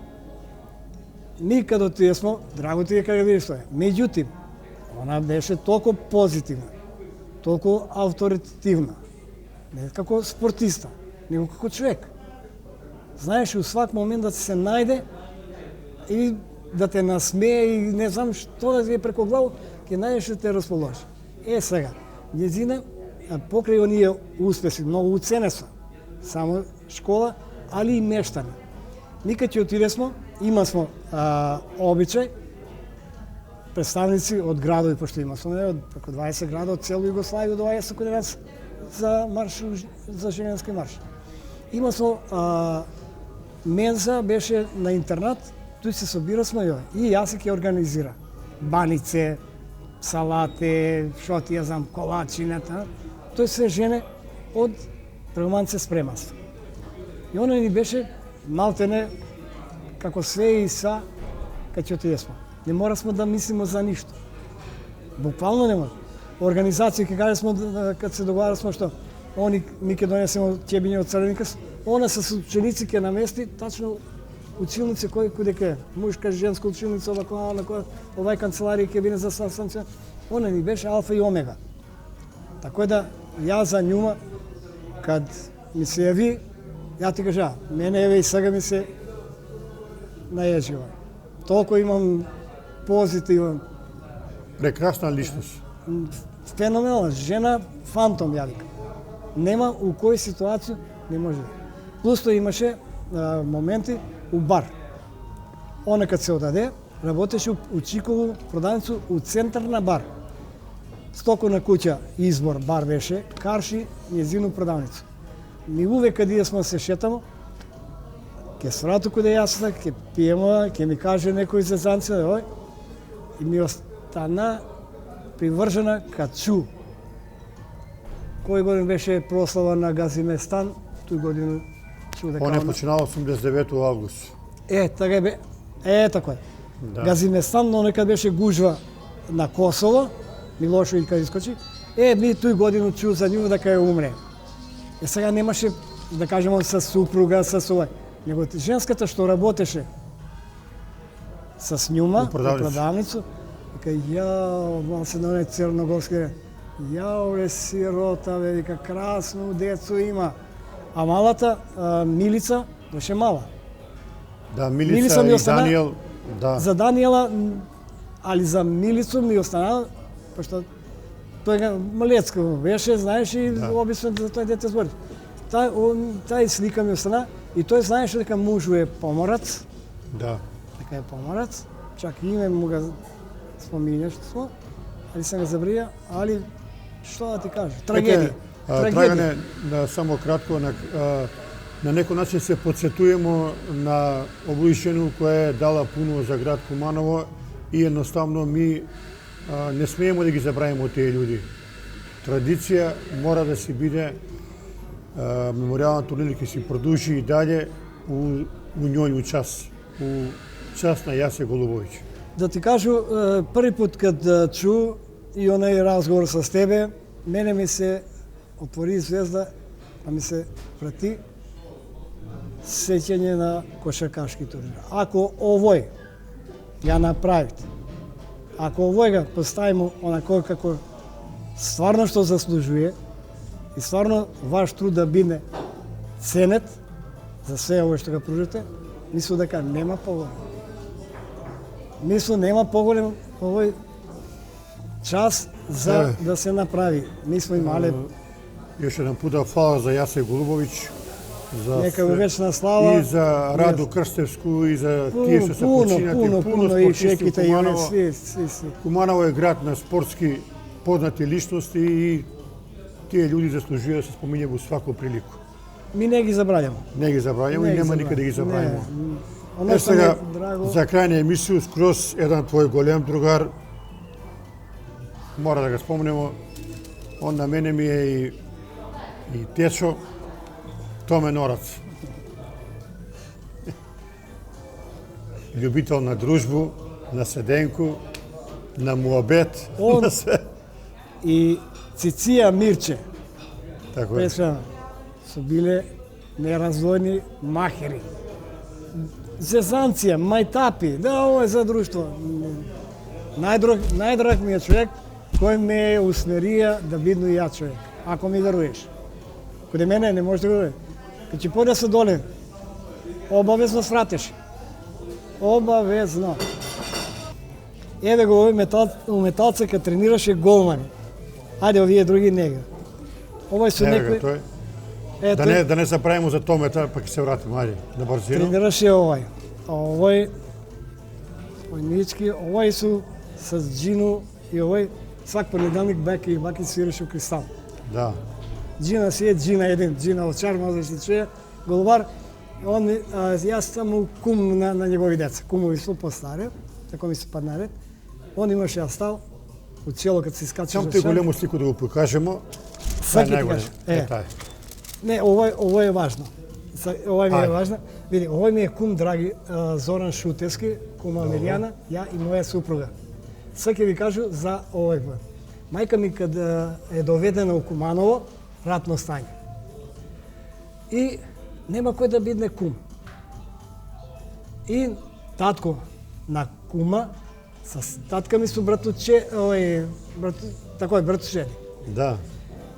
Ми каде тие смо, драго ти е каде видиш тоа. Меѓутим, она беше толку позитивна, толку авторитетивна, не како спортиста, него како човек. Знаеш у свак момент да се најде и да те насмее и не знам што да ти е преко глава, ќе најдеш да те расположи. Сега, њезина покрај оние успеси, многу уцене са, само школа, али и мештани. Никад ќе отидесмо, има смо обичај, представници од градови, пошто има сме од преко 20 града од цела Југославија доаѓа кај нас за марш, за женски марш. Има смо менза беше на интернат, тој се собира смо и Јасе ќе организира банице, салате, што ти ја знам, колачината. Тој се жене од Драгоманце спремаство. И она ни беше малтене како све и са кај ќе отидесмо. Не морасмо да мислимо за ништо. Буквално не може. Организација ќе кажесмо кад се договарасмо што они ми ќе донесемо ќебиње од Црвени крст, она со ученици ќе намести тачно училници кој куде ке, мушка, женска училница, овако, на која овај канцеларија ќе биде за станција. Она ни беше алфа и омега. Така да ја за њума кад ми се јави, ја ти кажа, мене еве и сега ми се најежива. Толку имам позитивен. Прекрасна личност. Феноменална жена, фантом ја вика. Нема у кој ситуација не може. Плюс тоа имаше моменти у бар. Она кад се одаде, работеше у Чикову продавницу у центар на бар. Стоко на куќа избор бар беше, карши њезину продавницу. Ми увек каде сме се шетамо, ќе сврату каде јас, ќе пиемо, ќе ми каже некој зезанце, и ми остана привржена кад чу. кој годин беше прослава на Газиместан, тој година чу дека Он е починал 89 август. така бе. Тако е. Да. Газиместан, но некад беше гужва на Косово, Милошевиќ кај искочи. Ми тој година чу за нив дека ја умре. Сега немаше, да кажеме, со супруга, со овој. Него женската што работеше с њума, У продавница. продавницу, вика, јао, се на оној црногорски, јао, сирота, бе, вика, красно децо има. А малата, Милица, беше мала. Да, Милица Милица ми и остана- Даниел, да. За Даниела, али за Милицу ми останала, пошто тој малецко беше, знаеш, и Да. обично за тој дете збори. Тај слика ми остана и тој знаеше дека мужу е поморац, Да. дека е поморац, чак име му ga споминеш смо, али се не забрија, али што да ти кажа, трагедија. Драгане, да, само кратко, на некој начин се подсетуемо на овој жена која е дала пуно за град Куманово и едноставно ми не смееме да ги забравиме тие луѓе. Традиција мора да си биде, меморијалната турнир ќе си продолжи и дале у њоју час, у час на Јасе Голубовиќ. Да ти кажу, први пат кад чу и онај разговор с тебе, мене ми се отвори звезда, па ми се прати сеќање на кошаркашки турнир. Ако овој ја направите, ако овој го поставиме онако како стварно што заслужuje и стварно ваш труд да биде ценет за све ово што го пружите, мислам дека нема поголем. Мислам нема поголем овој час за да се направи. Ми сме имале Још еден пуда фала за Јасе Голубовиќ, за нека му вечна слава и за Радо Крстевску и за тие што се починати, пуно и спортисти чеките и Куманово. сви. Куманово е град на спортски познати личности и тие луѓе заслужуваат да се спомиња во сваку прилику. Ми не ги забравяме. Не ги забравяме Не и ги нема забравяме. никаде да ги забравиме. Оно што ми сега, е драго, за крај на емисију, скроз еден твој голем другар, мора да го спомнеме, он на мене ми е и течо, Томе Норац. Љубител на дружбу, на седенку, на муабет, Он- на све. и Циција Мирче, Така е. песма, се биле нераздвојни махери. Зезанција, мајтапи, да, ово е за друштво. Најдраг ми е човек кој ме усмерија да бидно и ја човек, ако ми даруеш. Коде мене не може да го даде. Кога ќе подесе доле, обавезно свратеш. Обавезно. Еве го овој у металце кога тренираше голмани. Ајде, овие други не ги. Овој со Еве го некој... тој. Да не забравиме за Томета, па ќе се вратиме, ајде, на брзина. тренираше овој. А овој Мички, овој с Джину и овој свак понеделник баки свиреше у Кристал. Да. Джина си е Джина еден, Джина од Чар, може да се чуе, голубар. Јас сам кум на негови деца. Кумови су постаре, тако ми се падна ред. Он имаше астал, у цело кад се искача Сам тој големо слику да го покажемо. Саки ти најголем. кажа. Тај. Не, овој е важно. Овој ми е Ајде. важно. Види, овој ми е кум драги Зоран Шутевски, кума Милијана, ја и моја супруга. Сега ќе ви кажу за овој пат. Мајка ми кога е доведена у Куманово, ратно стање. И нема кој да бидне кум. И татко на кума, с татка ми су братуче, тако е братуче. Да.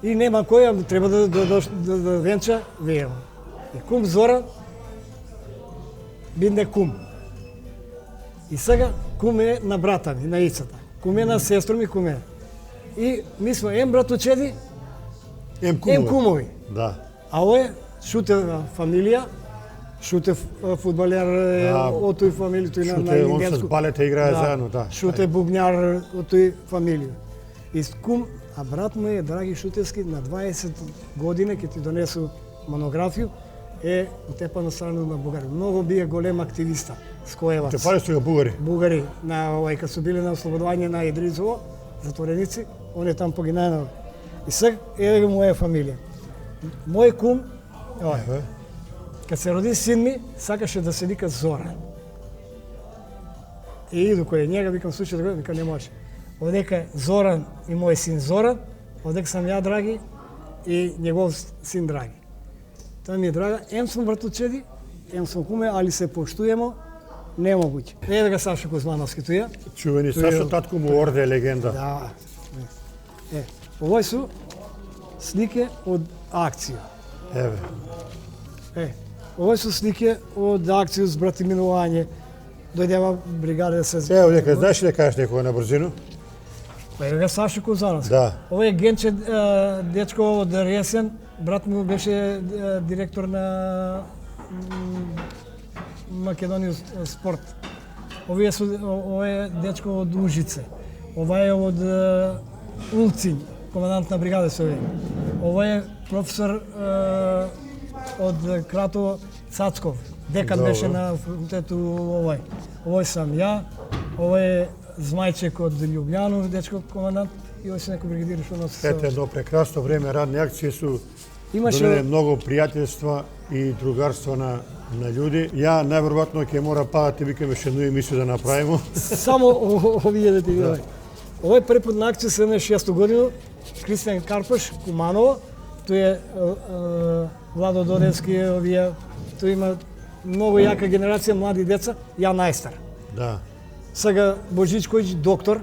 И нема кој, треба да венча, веево. И кум Зоран бидне кум. И сега кум е на брата ми, на Ицата. Кум е на сестра ми, кум е. И ми сме ем братучеди, Ем ем кумови. Да. А ово е Шутев фамилија, Шутев фудбалер Да. од тој фамилија, тој на Шуте, он индијанско. с балета играе заедно, да. Шуте бубњар од тој фамилија. И кум, а брат му е Драги Шутевски, на 20 години ќе ти донесу монографiju, е утепано страна на Бугари. Многу бие голем активиста, скоевац. Те пари што бугари. Бугари, на кога су били на ослободување на Идризово, затвореници, он е там погинаа. И сега еве го моја фамилија. Мој кум, Еве. кад се роди син ми, сакаше да се вика Зоран. И иду кој njega, викам слушај, вика не може. Одека е Зоран и мој син Зоран, одека сам ја Драги и негов син Драги. Тоа ми е драга, ем сум братучеди, ем сум куме, али се поштуемо, немогуќе. Еве га Сашо Кузмановски туја. Чувени Сашо татко му орде легенда. Да. Овој су слике од акција. Еве. Овој су слике од акција с братиминување. Дојдева бригада да се... Ево, дека знаеш ли да кажеш некоја на брзину? Па еве га Сашо Кузмановски. Да. Овој е Генче дечко од Ресен, брат му беше директор на Македонија спорт. Овој е дечко од Ужице. Ова е од Улцин, командант на бригада се овој. Овој е професор од Кратово Цацков. Декан Добро. беше на факултету овој. Овој сам ја, овој е Змајчек од Љубљанов, дечко командант, и овој се некој бригадир што носи се. Ете едно прекрасно време радни акции су Имаше- донеле многу пријателства и другарство на луѓе. Ја најверојатно ќе мора падати, викаме ше едну емисија да направиме. Само овие да ти видам. Овој први пат на акција 76 година, Кристијан Карпаш, Куманово, тој е Владо Додевски, овие, тој има многу јака генерација млади деца, ја најстар. Да. Сега Божичковиќ, доктор,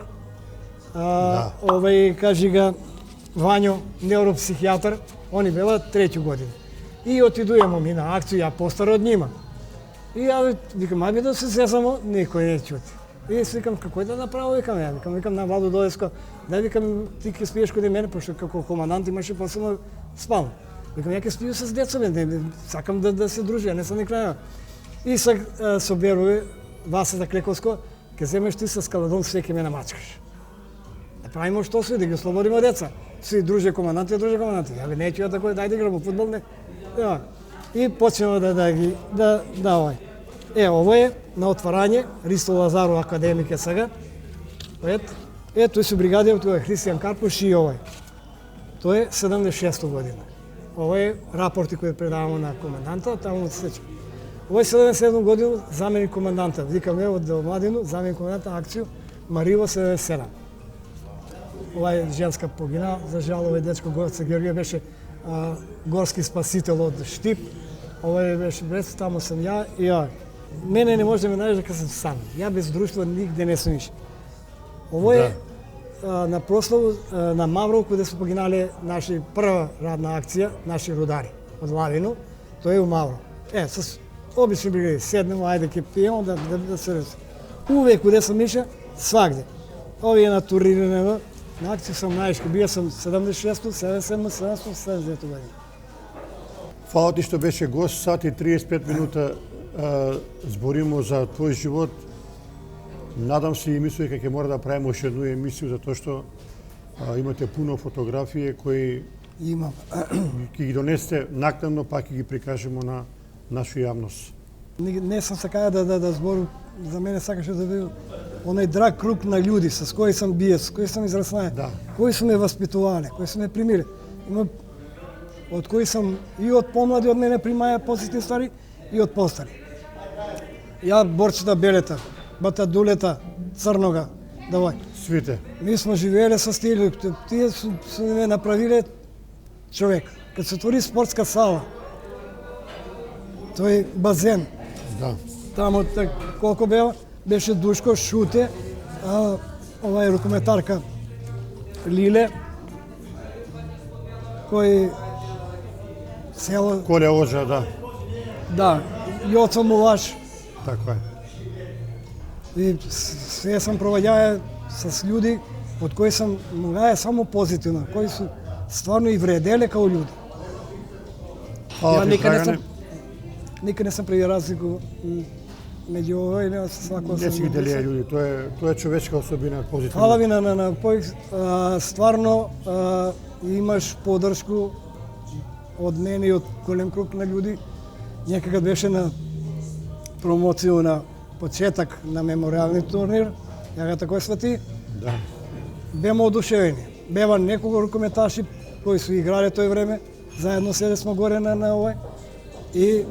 Да. овој кажи га Вањо, невропсихијатар, они бела трети година. И отидуемо ми на акција, ја постар од нима. И ја викам, ајде да се зезамо, никој не чути. И си викам, како да направо, викам, ја викам на Владо Додевско, да викам, ти ќе спиеш кој мене, пошто како командант имаше посебно спално. Викам, ја ќе спију с деца, не, сакам да се дружи, ја не сам никај. И сега соберува Васата Клековско, ќе земеш ти со скаладон, све ќе ме намачкаш. Да правиме што се, да ги ослободиме деца. Си друже команданти. Ја бе, неќу ја тако, дај да играмо фудбал, не. Да. И почнеме да овој. Ово е на отварање, Ристо Лазаров академик е сега. Тој се бригадија, тој е Христијан Карпуш и овој. Тој е 76 година. Ово е рапорти кои предаваме на коменданта, таму се сече. Овој 77 година заменик команданта. Викаме од Младину, заменик команданта акцију Мариво 77. Ова е женска погина, за жал овој дечко Гоце Георгија беше горски спасител од Штип. Овој беше без, таму сам ја и ја. Мене не може да ме најде дека сум сам. Ја без друштво нигде не сум иш. Овој е на прославу на Маврово, каде се погинале наши прва радна акција, наши рудари од Лавино. Тој е у Маврово. С обични бригади, седнемо, ајде ќе пиемо да се рез. Увек каде сум иша, свагде. Овие на туриране на акција сам најшки, бија сам 76, 77, 79 година. Фала ти што беше гост, сат и 35 минута зборимо за твој живот. Надам се и мислам дека ќе мора да правиме уште едну емисија, затоа што имате пуно фотографии кои Имам. ќе ги донесете накнадно, па ќе ги прикажеме на нашу јавност. Не сам сакаја да збору, за мене сакаше да биде онај драг круг на луѓе со кои сам биес, со кои сам израснае, Да. кои су ме воспитувале, кои су ме примиле. Има од кои сам и од помлади од мене примаја позитивни ствари и од постари. Ја Борчета Белета, Бата Дулета, Црнога, давај. Свите. Ми сме живееле со тие, тие су ме направиле човек. Кад се отвори спортска сала, тој базен, Да. таму колку беше Душко, Шуте, ова е рукометарка Лиле, кој село, Коле Ожа, да. да, Јоцо Мулаш, Така е. и се сам проваѓаја с луѓе од кои сам многаја само позитивно, кои су стварно и вределе као луѓе. Фала ти, Драгане. Никад не сам прави разлику меѓу овој и свако Не си ги делија луѓе, тоа е човечка особина позитивна. Фала ви на пој, стварно имаш поддршку од мене и од голем круг на луѓе. Некогаш беше на промоцију на почеток на меморијални турнир, ја го такој свати, Да. беме одушевени. Бева неколку рукометаши кои су играле тој време, заедно седе смо горе на овој и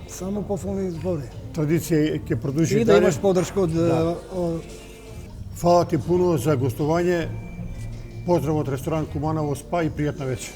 само пофолни збори. Традиција ќе продолжи И да дале. имаш поддршка од Фала ти пуно за гостување. Поздрав од ресторан Куманово СПА и пријатна вечер.